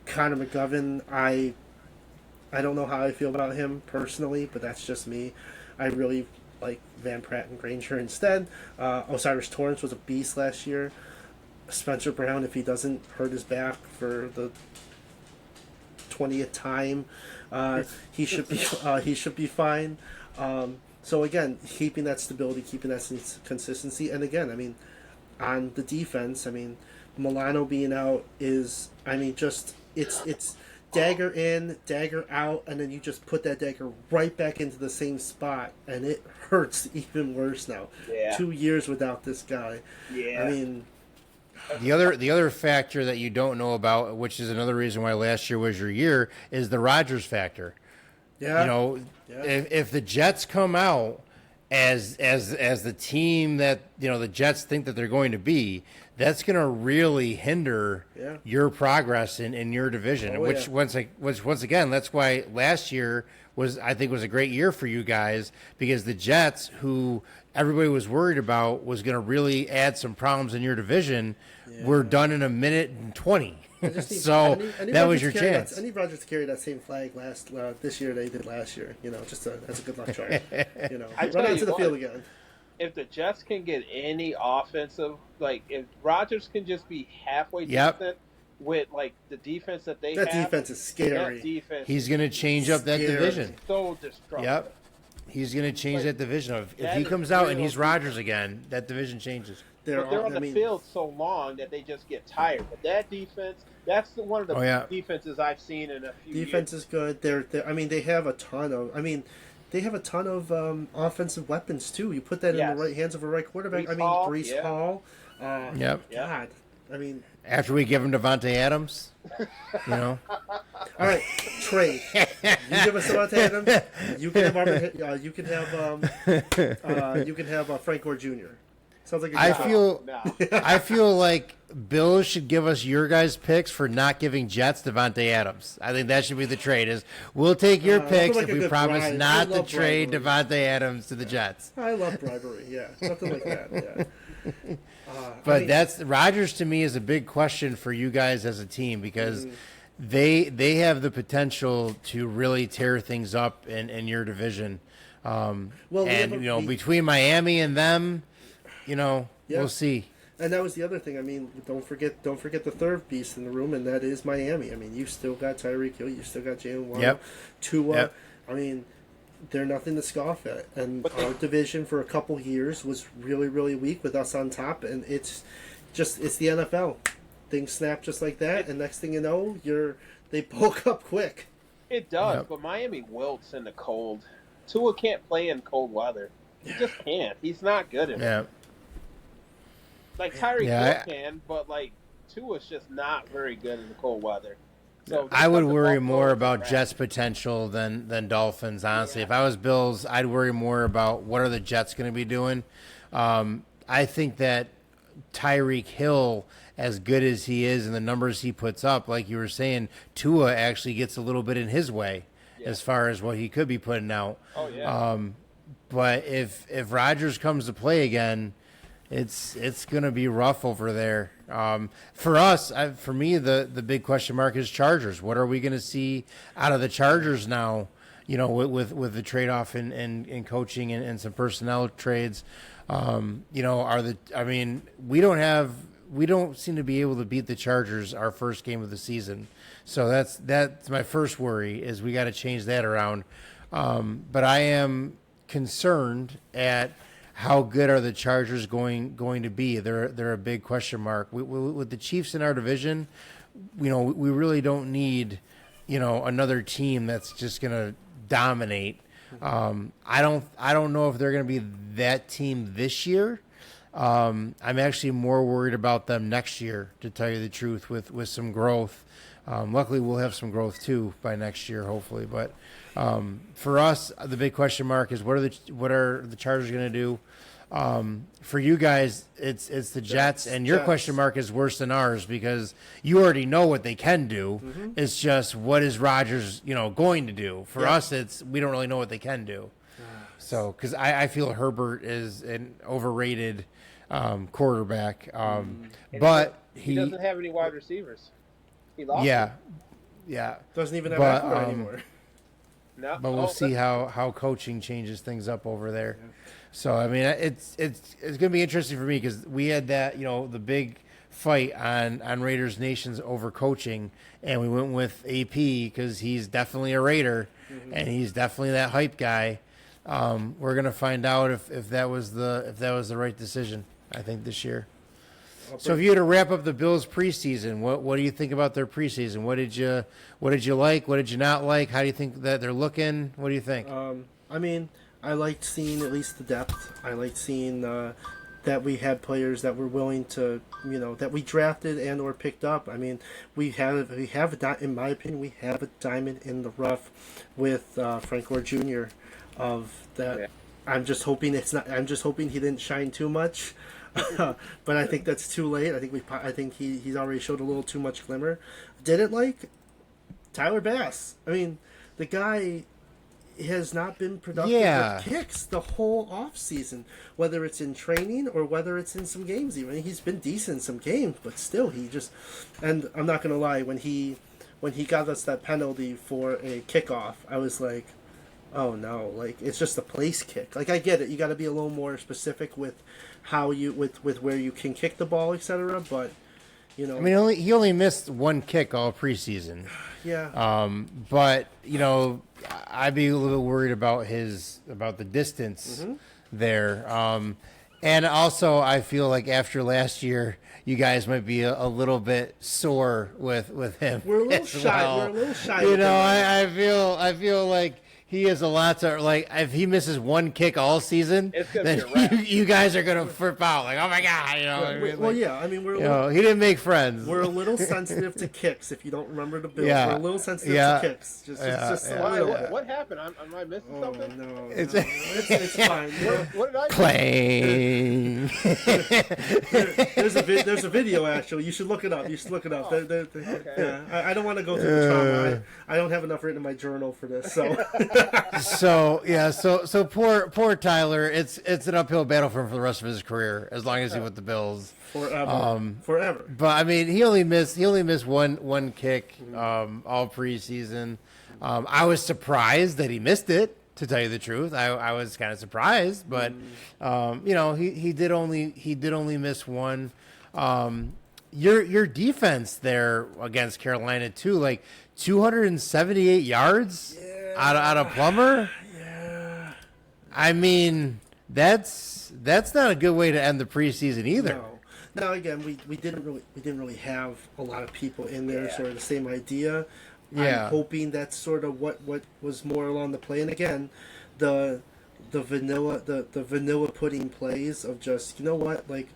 Connor McGovern. I don't know how I feel about him personally, but that's just me. I really like Van Pratt and Granger instead. Osiris Torrance was a beast last year. Spencer Brown, if he doesn't hurt his back for the 20th time, he should be fine. So again, keeping that stability, keeping that consistency, and again, I mean, on the defense, I mean, Milano being out is, I mean, just it's dagger in, dagger out, and then you just put that dagger right back into the same spot, and it hurts even worse now. Yeah. 2 years without this guy. Yeah. I mean, the other factor that you don't know about, which is another reason why last year was your year, is the Rodgers factor. Yeah. If the Jets come out as the team that the Jets think that they're going to be, that's going to really hinder your progress in your division. Which once again, that's why last year was a great year for you guys, because the Jets, who everybody was worried about was going to really add some problems in your division, were done in a minute and 20. So that was your chance. I need Rodgers to carry that same flag this year that he did last year. Just as a good luck charm. Run out to the field again. If the Jets can get any offensive, like if Rodgers can just be halfway decent with like the defense that they have, that defense is scary. That defense, he's going to change up that division. So destructive. Yep. He's going to change that division. If he comes out and he's Rodgers again, that division changes. They're on the field so long that they just get tired. But that defense, that's one of the defenses I've seen in a few years. Defense is good. They have a ton of offensive weapons too. You put that in the right hands of a right quarterback. Breece Hall. God. After we give him Devontae Adams, All right, trade. You give us Devontae Adams. You can have Frank Gore Jr. Sounds like I feel like Bills should give us your guys' picks for not giving Jets Devontae Adams. I think that should be the trade. Is we'll take your picks if we promise not to trade Devontae Adams to the Jets. I love bribery. Yeah, something like that. Yeah. But that's Rodgers to me is a big question for you guys as a team, because they have the potential to really tear things up in your division. Between Miami and them, we'll see. And that was the other thing. Don't forget the third beast in the room, and that is Miami. You still got Tyreek Hill, you still got Jalen Waddle, Tua. Yep. They're nothing to scoff at. And our division for a couple years was really, really weak with us on top, and it's the NFL. Things snap just like that, and next thing you know, they bulk up quick. It does, but Miami wilts in the cold. Tua can't play in cold weather. He just can't. He's not good at it. Like Tyreek Hill can, but like Tua's just not very good in the cold weather. So I would worry more about Jets' potential than Dolphins, honestly. If I was Bills, I'd worry more about what are the Jets going to be doing. I think that Tyreek Hill, as good as he is and the numbers he puts up, like you were saying, Tua actually gets a little bit in his way as far as what he could be putting out. Oh, yeah. But if Rodgers comes to play again, it's going to be rough over there. For us, for me, the big question mark is Chargers. What are we going to see out of the Chargers now? With the trade off in coaching and some personnel trades. We don't seem to be able to beat the Chargers our first game of the season. So that's my first worry, is we got to change that around. But I am concerned at how good are the Chargers going to be. They're a big question mark. With the Chiefs in our division, we really don't need another team that's just going to dominate. I don't know if they're going to be that team this year. I'm actually more worried about them next year, to tell you the truth, with some growth. Luckily, we'll have some growth too by next year, hopefully. But for us, the big question mark is what are the Chargers going to do? For you guys, it's the Jets, and your question mark is worse than ours, because you already know what they can do. Mm-hmm. It's just, what is Rodgers, going to do? For us, we don't really know what they can do. So, because I feel Herbert is an overrated quarterback, but he doesn't have any wide receivers. He lost. Yeah. Doesn't even have Eckler anymore. No. But we'll see how coaching changes things up over there. Yeah. So it's going to be interesting for me, because we had that the big fight on Raiders Nations over coaching, and we went with AP because he's definitely a Raider, and he's definitely that hype guy. We're going to find out if that was the right decision, I think, this year. So if you had to wrap up the Bills preseason, what do you think about their preseason? What did you like? What did you not like? How do you think that they're looking? What do you think? I liked seeing at least the depth. I liked seeing that we had players that were willing to, that we drafted and or picked up. We have in my opinion, we have a diamond in the rough with Frank Gore Jr. of that. I'm just hoping it's not. I'm just hoping he didn't shine too much. But I think that's too late. I think he's already showed a little too much glimmer. Didn't like Tyler Bass. I mean, the guy has not been productive with kicks the whole off season, whether it's in training or whether it's in some games. Even he's been decent in some games, but still he just. And I'm not gonna lie, when he got us that penalty for a kickoff, I was like, oh no, like it's just a place kick. Like I get it, you got to be a little more specific with how you with where you can kick the ball, etc. But you know, I mean, he only missed one kick all preseason. Yeah. But you know, I'd be a little worried about the distance there. And also, I feel like after last year, you guys might be a little bit sore with him. We're a little shy. Well. We're a little shy. You know, I feel like he has a lot to like. If he misses one kick all season, then you guys are gonna flip out. Like, oh my god, you know. Well, yeah. I mean, he didn't make friends. We're a little sensitive to kicks. If you don't remember the Bills, we're a little sensitive to kicks. Just a little bit. What happened? Am I missing something? No, it's fine. What did I Clang. There's a video actually. You should look it up. Okay. Yeah, I don't want to go through the trauma. I don't have enough written in my journal for this. So poor Tyler. It's an uphill battle for him for the rest of his career, as long as he's with the Bills. Forever. But I mean, he only missed one kick all preseason. I was surprised that he missed it. To tell you the truth, I was kind of surprised, but you know, he did only miss one. Your defense there against Carolina too, like 278 yards out of Plummer. Yeah. I mean, that's not a good way to end the preseason either. No. Now again, we didn't really have a lot of people in there, sort of the same idea. Yeah. I'm hoping that's sort of what was more along the play. And again, the vanilla pudding plays of just, you know what, like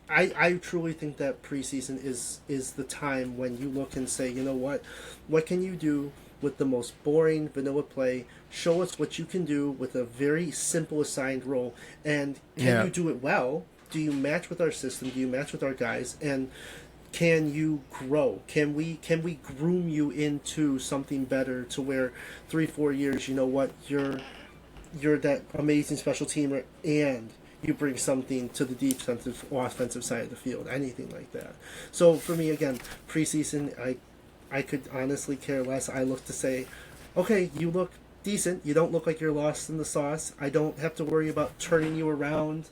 I truly think that preseason is the time when you look and say, you know what can you do with the most boring vanilla play? Show us what you can do with a very simple assigned role, and can you do it well? Do you match with our system? Do you match with our guys? And can you grow? Can we groom you into something better to where 3-4 years, you know what, you're that amazing special teamer and you bring something to the defensive or offensive side of the field, anything like that. So for me, again, preseason, I could honestly care less. I look to say, okay, you look decent. You don't look like you're lost in the sauce. I don't have to worry about turning you around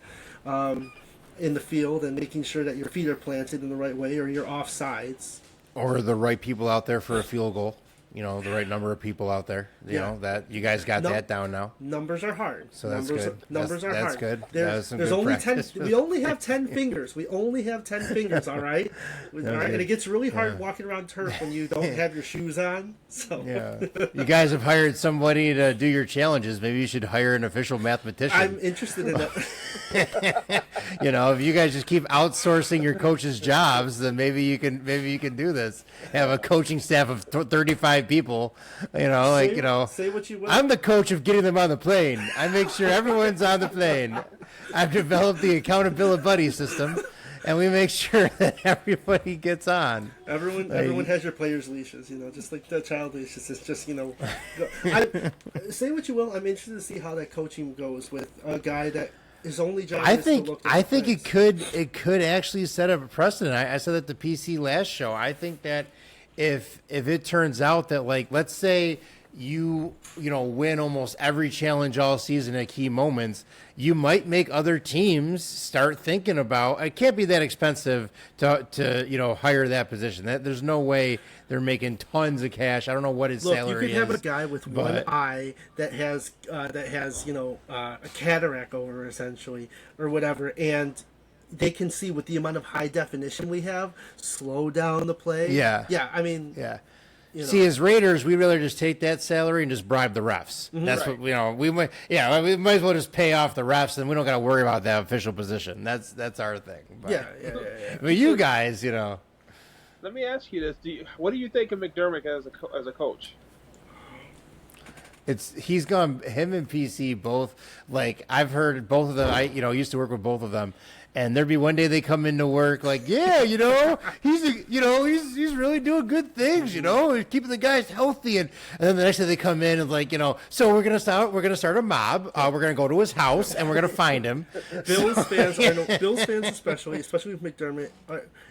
in the field and making sure that your feet are planted in the right way or you're off sides. Or the right people out there for a field goal. You know, the right number of people out there. You know, that you guys got that down now. Numbers are hard. So that's good. Numbers are hard. That's good. There's good only practice. 10. We only have 10 fingers. We only have 10 fingers. All right. All right. And it gets really hard walking around turf when you don't have your shoes on. So you guys have hired somebody to do your challenges. Maybe you should hire an official mathematician. I'm interested in that. You know, if you guys just keep outsourcing your coaches' jobs, then maybe you can do this. Have a coaching staff of 35 people. You know, say what you will. I'm the coach of getting them on the plane. I make sure everyone's on the plane. I've developed the accountability buddy system, and we make sure that everybody gets on. Everyone has your players' leashes, you know, just like the child leashes. It's just, you know, say what you will. I'm interested to see how that coaching goes with a guy that his only job is to look at I think it could actually set up a precedent. I said that the PC last show. I think that if it turns out that, like, let's say you win almost every challenge all season at key moments, you might make other teams start thinking about, it can't be that expensive to hire that position. There's no way they're making tons of cash. I don't know what his salary is. You could have a guy with one eye that has a cataract over essentially or whatever, and they can see with the amount of high definition we have, slow down the play. Yeah. I mean, See, as Raiders, we'd rather just take that salary and just bribe the refs. That's what we might. Yeah, we might as well just pay off the refs, and we don't got to worry about that official position. That's our thing. But, yeah. But you guys, you know. Let me ask you this: what do you think of McDermott as a coach? He's gone, him and PC both, like I've heard both of them. I used to work with both of them, and there'd be one day they come into work like, yeah, he's really doing good things, he's keeping the guys healthy, and then the next day they come in and like, so we're gonna start a mob. We're gonna go to his house and we're gonna find him. Bills fans, Bills fans especially with McDermott,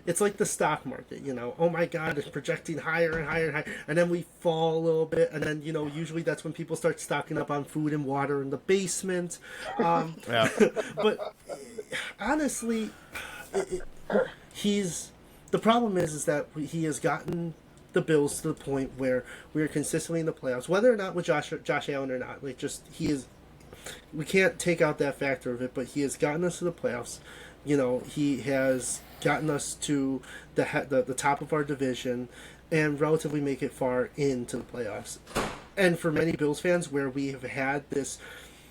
it's like the stock market. Oh my God, it's projecting higher and higher and higher, and then we fall a little bit, and then usually that's when people start stocking up on food and water in the basement. Yeah. But honestly, the problem is that he has gotten the Bills to the point where we are consistently in the playoffs, whether or not with Josh Allen or not. Like, just we can't take out that factor of it, but he has gotten us to the playoffs. He has gotten us to the top of our division and relatively make it far into the playoffs. And for many Bills fans, where we have had this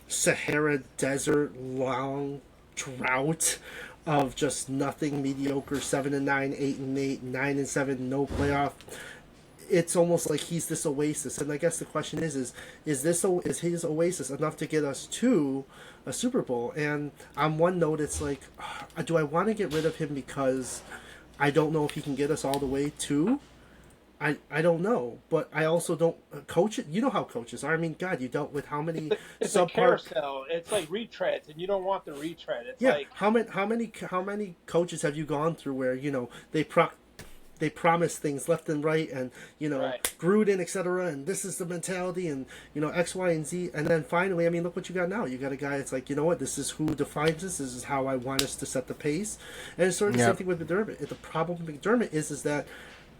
Sahara Desert long drought of just nothing, mediocre, 7-9, 8-8, 9-7, no playoff. It's almost like he's this oasis, and I guess the question is his oasis enough to get us to a Super Bowl? And on one note, it's like, do I want to get rid of him because I don't know if he can get us all the way to? I don't know, but I also don't coach it. You know how coaches are. I mean, God, you dealt with how many it's a carousel. It's like retreads, and you don't want the retread. It's like how many coaches have you gone through where they promise things left and right, and right. Gruden, etc. And this is the mentality, and X, Y, and Z, and then finally, I mean, look what you got now. You got a guy that's like, what, this is who defines this. This is how I want us to set the pace, and it's sort of the same thing with McDermott. The problem with McDermott is that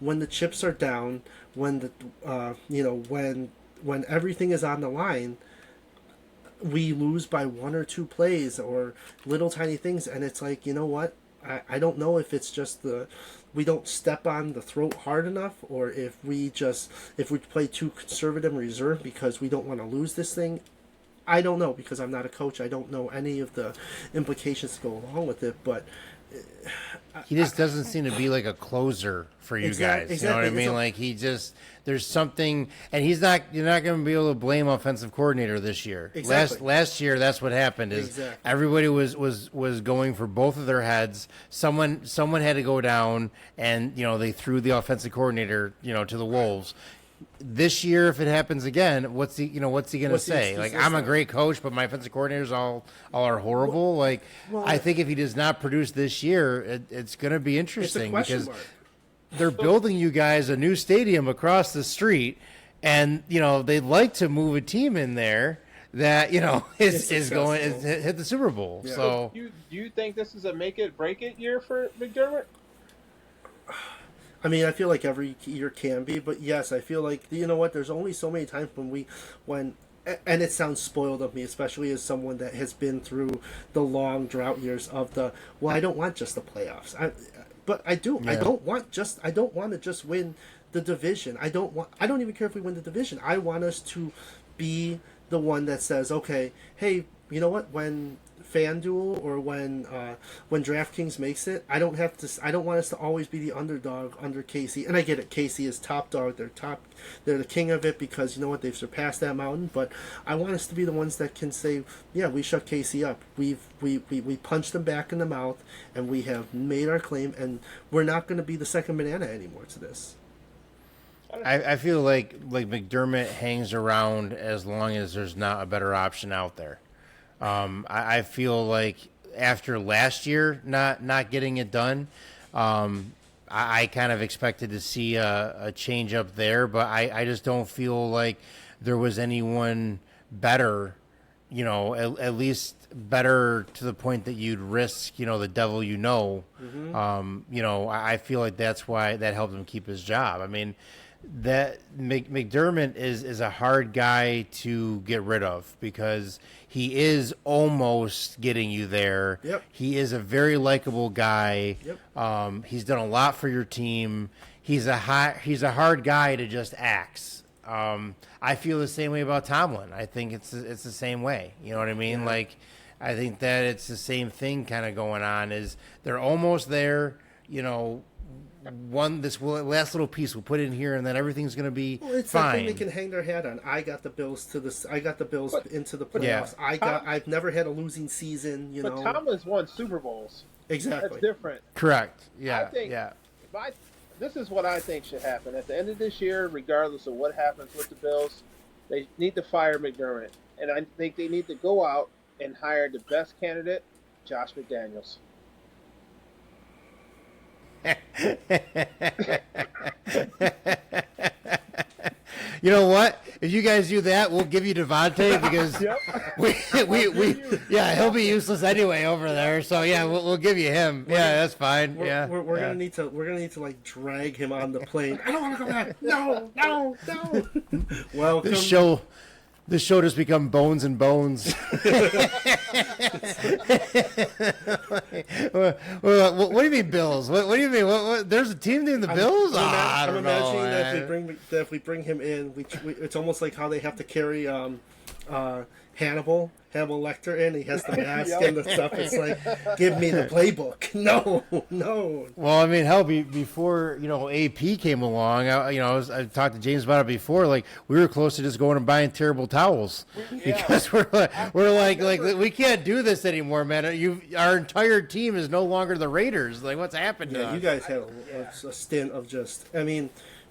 when the chips are down, when when everything is on the line, we lose by one or two plays or little tiny things, and it's like, what? I don't know if it's just we don't step on the throat hard enough, or if we play too conservative and reserved because we don't want to lose this thing. I don't know, because I'm not a coach. I don't know any of the implications that go along with it, but he just doesn't seem to be like a closer for you guys. Exactly. You know what I mean? Like, there's something, and you're not going to be able to blame offensive coordinator this year. Exactly. Last year, that's what happened. Is everybody was going for both of their heads. Someone had to go down, and they threw the offensive coordinator to the wolves. This year, if it happens again, what's he going to say? Like, I'm a great coach, but my offensive coordinators all are horrible. I think if he does not produce this year, it's going to be interesting, because they're building you guys a new stadium across the street, and they'd like to move a team in there that is going to hit the Super Bowl. Yeah. So, do you think this is a make it break it year for McDermott? I mean, I feel like every year can be, but yes, I feel like, there's only so many times when and it sounds spoiled of me, especially as someone that has been through the long drought years of I don't want just the playoffs. But I do. Yeah. I don't want to just win the division. I don't even care if we win the division. I want us to be the one that says, okay, hey, you know what? When FanDuel or when DraftKings makes it, I don't want us to always be the underdog under Casey. And I get it, Casey is top dog. They're the king of it, because they've surpassed that mountain. But I want us to be the ones that can say, yeah, we shut Casey up. We punched them back in the mouth, and we have made our claim, and we're not going to be the second banana anymore to this. I feel like McDermott hangs around as long as there's not a better option out there. I feel like after last year not getting it done, I kind of expected to see a change up there, but I just don't feel like there was anyone better, at least better to the point that you'd risk, the devil, Mm-hmm. I feel like that's why that helped him keep his job. I mean, that McDermott is a hard guy to get rid of, because he is almost getting you there. Yep. He is a very likable guy. Yep. He's done a lot for your team. He's a hard guy to just axe. I feel the same way about Tomlin. I think it's the same way. You know what I mean? Yeah. Like, I think that it's the same thing kind of going on. Is they're almost there. this last little piece we'll put in here, and then everything's going to be Well, it's that thing fine. they can hang their hat on. I got the Bills into the Yeah. playoffs. I've never had a losing season. You But know, Tomlin's won Super Bowls. exactly. That's different. Correct. Yeah. I think yeah. this is what I think should happen at the end of this year, regardless of what happens with the Bills. They need to fire McDermott, and I think they need to go out and hire the best candidate, Josh McDaniels. You know what? If you guys do that, we'll give you Devontae because he'll be useless anyway over there. So yeah, we'll give you him. Yeah, that's fine. We're gonna need to like drag him on the plane. I don't want to go back. No. Welcome. This show just become Bones and Bones. what do you mean Bills? What do you mean? What, there's a team named the Bills? I don't I'm know. imagining that if we bring him in, it's almost like how they have to carry Hannibal Lecter in. He has the mask and the stuff. It's like, give me the playbook. No. Well, I mean, hell, before AP came along, I talked to James about it before. Like we were close to just going and buying terrible towels because we're like we can't do this anymore, man. Our entire team is no longer the Raiders. Like what's happened to us? You guys had a stint of just. I mean,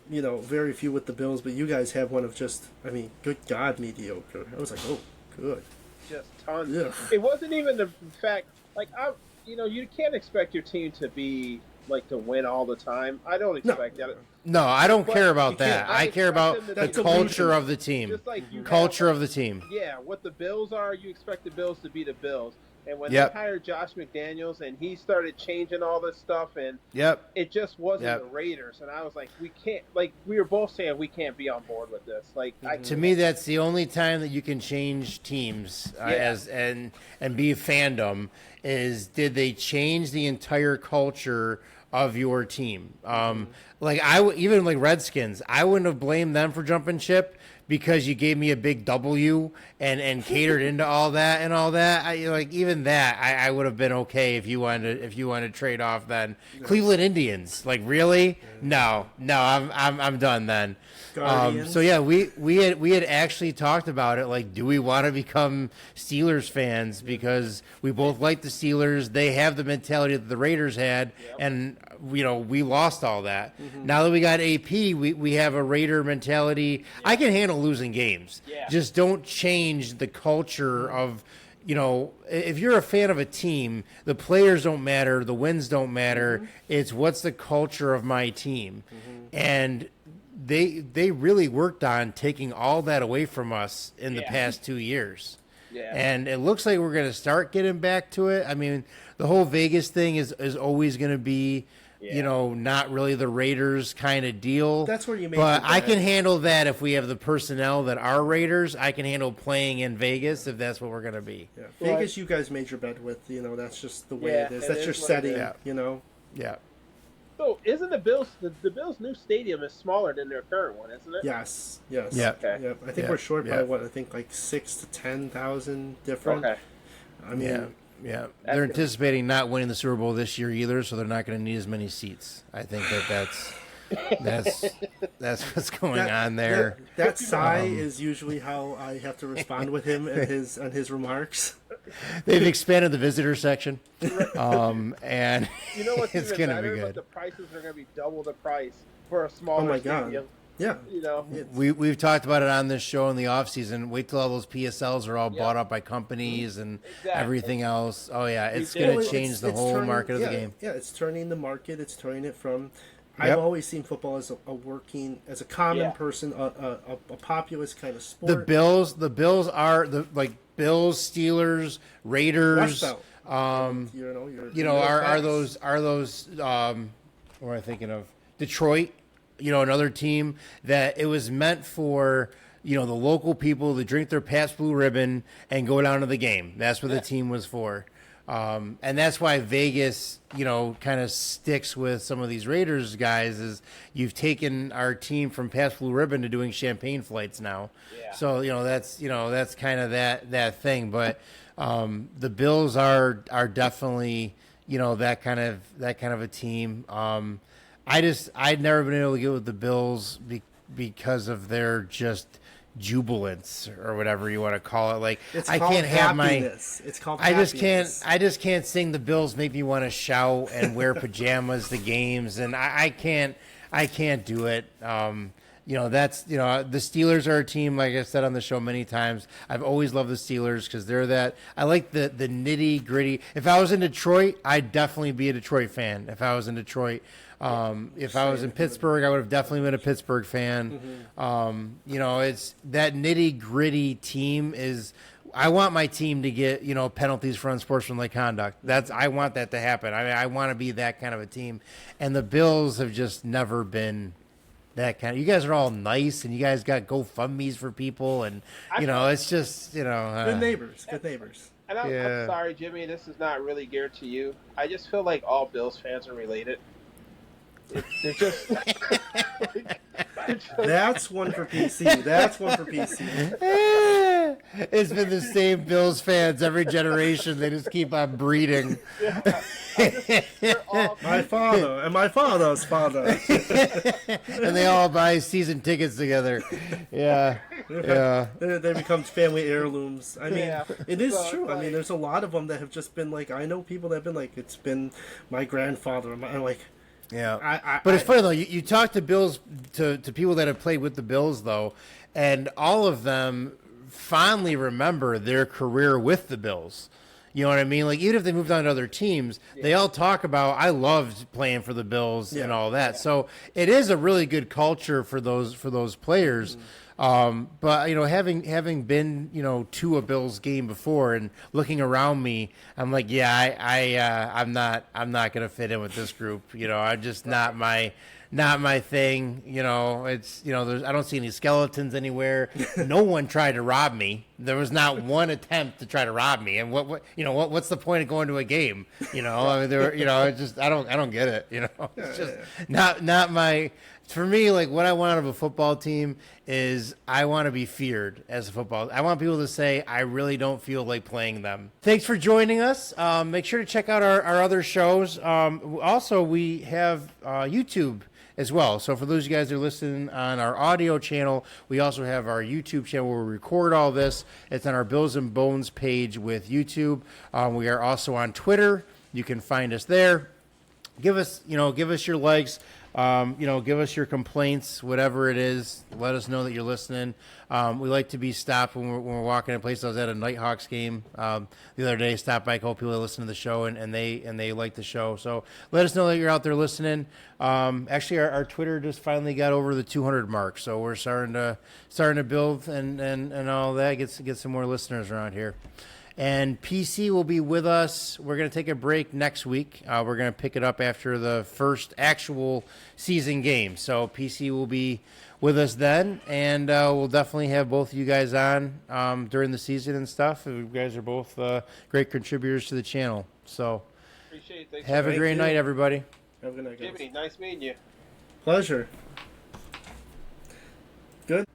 very few with the Bills, but you guys have one of just. I mean, good God, mediocre. I was like, oh, good. Just tons. Yeah. It wasn't even the fact, you can't expect your team to be like to win all the time. I don't expect that. No, I don't care about you that. can't- I care about the That's culture of the team. Just like you Culture have, of the team. Yeah, what the Bills are, you expect the Bills to be the Bills. And when Yep. they hired Josh McDaniels and he started changing all this stuff, and Yep. it just wasn't Yep. the Raiders. And I was like, we can't. Like we were both saying, we can't be on board with this. Like To me, that's the only time that you can change teams and be a fandom is did they change the entire culture of your team? Even like Redskins, I wouldn't have blamed them for jumping ship because you gave me a big W and catered into all that and all that. I would have been okay if you wanted to trade off then. Cleveland Indians, like really? No, I'm done then. Guardians. So yeah, we had actually talked about it. Like, do we want to become Steelers fans because we both like the Steelers? They have the mentality that the Raiders had, and we lost all that. Mm-hmm. Now that we got AP, we have a Raider mentality. I can handle losing games. Yeah. Just don't change the culture of. If you're a fan of a team, the players don't matter, the wins don't matter. Mm-hmm. It's what's the culture of my team, and they really worked on taking all that away from us in the past 2 years. Yeah. And it looks like we're going to start getting back to it. I mean, the whole Vegas thing is always going to be, not really the Raiders kind of deal. That's where you make But the I bet. can handle that if we have the personnel that are Raiders. I can handle playing in Vegas if that's what we're going to be. Yeah. Vegas, you guys made your bet with. That's just the way Yeah, it is. it That's is your what it setting. is. Yeah. So isn't the Bills the Bills' new stadium is smaller than their current one, isn't it? Yes. Yeah. Okay. Yep. I think Yeah. we're short by Yeah. what? I think like 6,000 to 10,000 different. Okay. I mean, Yeah. That's They're good. anticipating not winning the Super Bowl this year either, so they're not going to need as many seats. I think that's what's going on there. That sigh is usually how I have to respond with him and his remarks. They've expanded the visitor section, and You know what's it's even going to better? be But good. the prices are going to be double the price for a smaller Oh my God. stadium. Yeah. We've talked about it on this show in the off season. Wait till all those PSLs are all bought up by companies and Exactly. everything else. Oh yeah, it's did. going Well, to change the whole turning- market of yeah, the game. Yeah, it's turning the market. It's turning it from. Yep. I've always seen football as as a common Yeah. person, a populist kind of sport. The Bills are Bills, Steelers, Raiders. Rust Belt. Are those what am I thinking of? Detroit, another team that it was meant for, the local people to drink their Pabst Blue Ribbon and go down to the game. That's what the team was for. And that's why Vegas, kind of sticks with some of these Raiders guys is you've taken our team from Pabst Blue Ribbon to doing champagne flights now. Yeah. So, that's kind of that thing. But the Bills are definitely, that kind of a team. I'd never been able to get with the Bills because of their just jubilance or whatever you want to call it. Like It's I called can't have happiness. It's called I just happiness. can't sing the Bills make me want to shout and wear pajamas to games, and I can't do it. That's the Steelers are a team, like I said on the show many times. I've always loved the Steelers because they're that. I like the nitty gritty. If I was in Detroit, I'd definitely be a Detroit fan. If I was in Detroit, if I was in Pittsburgh, I would have definitely been a Pittsburgh fan. It's that nitty gritty team is. I want my team to get penalties for unsportsmanlike conduct. I want that to happen. I want to be that kind of a team, and the Bills have just never been that kind of. You guys are all nice, and you guys got GoFundMe's for people, and it's just good neighbors. Good neighbors. And I'm sorry, Jimmy. This is not really geared to you. I just feel like all Bills fans are related. They're just. That's one for PC. That's one for PC. It's been the same Bills fans every generation. They just keep on breeding. My father and my father's father. And they all buy season tickets together. Yeah. They become family heirlooms. I mean, it is true. Like, I mean, there's a lot of them that have just been like, I know people that have been like, it's been my grandfather. I'm like, yeah. But it's funny, though. You talk to Bills, to people that have played with the Bills, though, and all of them fondly remember their career with the Bills. You know what I mean? Like, even if they moved on to other teams, they all talk about, I loved playing for the Bills and all that. So it is a really good culture for those players. But having been to a Bills game before and looking around me, I'm like, I'm not gonna fit in with this group. I'm just not my thing. It's I don't see any skeletons anywhere. No one tried to rob me. There was not one attempt to try to rob me. And what's the point of going to a game? I mean, it's just I don't get it. It's just not my. For me, like, what I want out of a football team is I want to be feared as a football. I want people to say, I really don't feel like playing them. Thanks for joining us. Make sure to check out our other shows. Also, we have YouTube as well. So for those of you guys that are listening on our audio channel, we also have our YouTube channel where we record all this. It's on our Bills and Bones page with YouTube. We are also on Twitter. You can find us there. Give us your likes. Give us your complaints, whatever it is. Let us know that you're listening. We like to be stopped when we're walking in place. I was at a Nighthawks game the other day. Stopped by a couple people that listen to the show, and they like the show. So let us know that you're out there listening. Actually, our Twitter just finally got over the 200 mark, so we're starting to build and all that. Get some more listeners around here. And PC will be with us. We're going to take a break next week. We're going to pick it up after the first actual season game. So PC will be with us then, and we'll definitely have both of you guys on during the season and stuff. You guys are both great contributors to the channel. So appreciate it. have a great night, everybody. Have a good night, guys. Jimmy, nice meeting you. Pleasure. Good.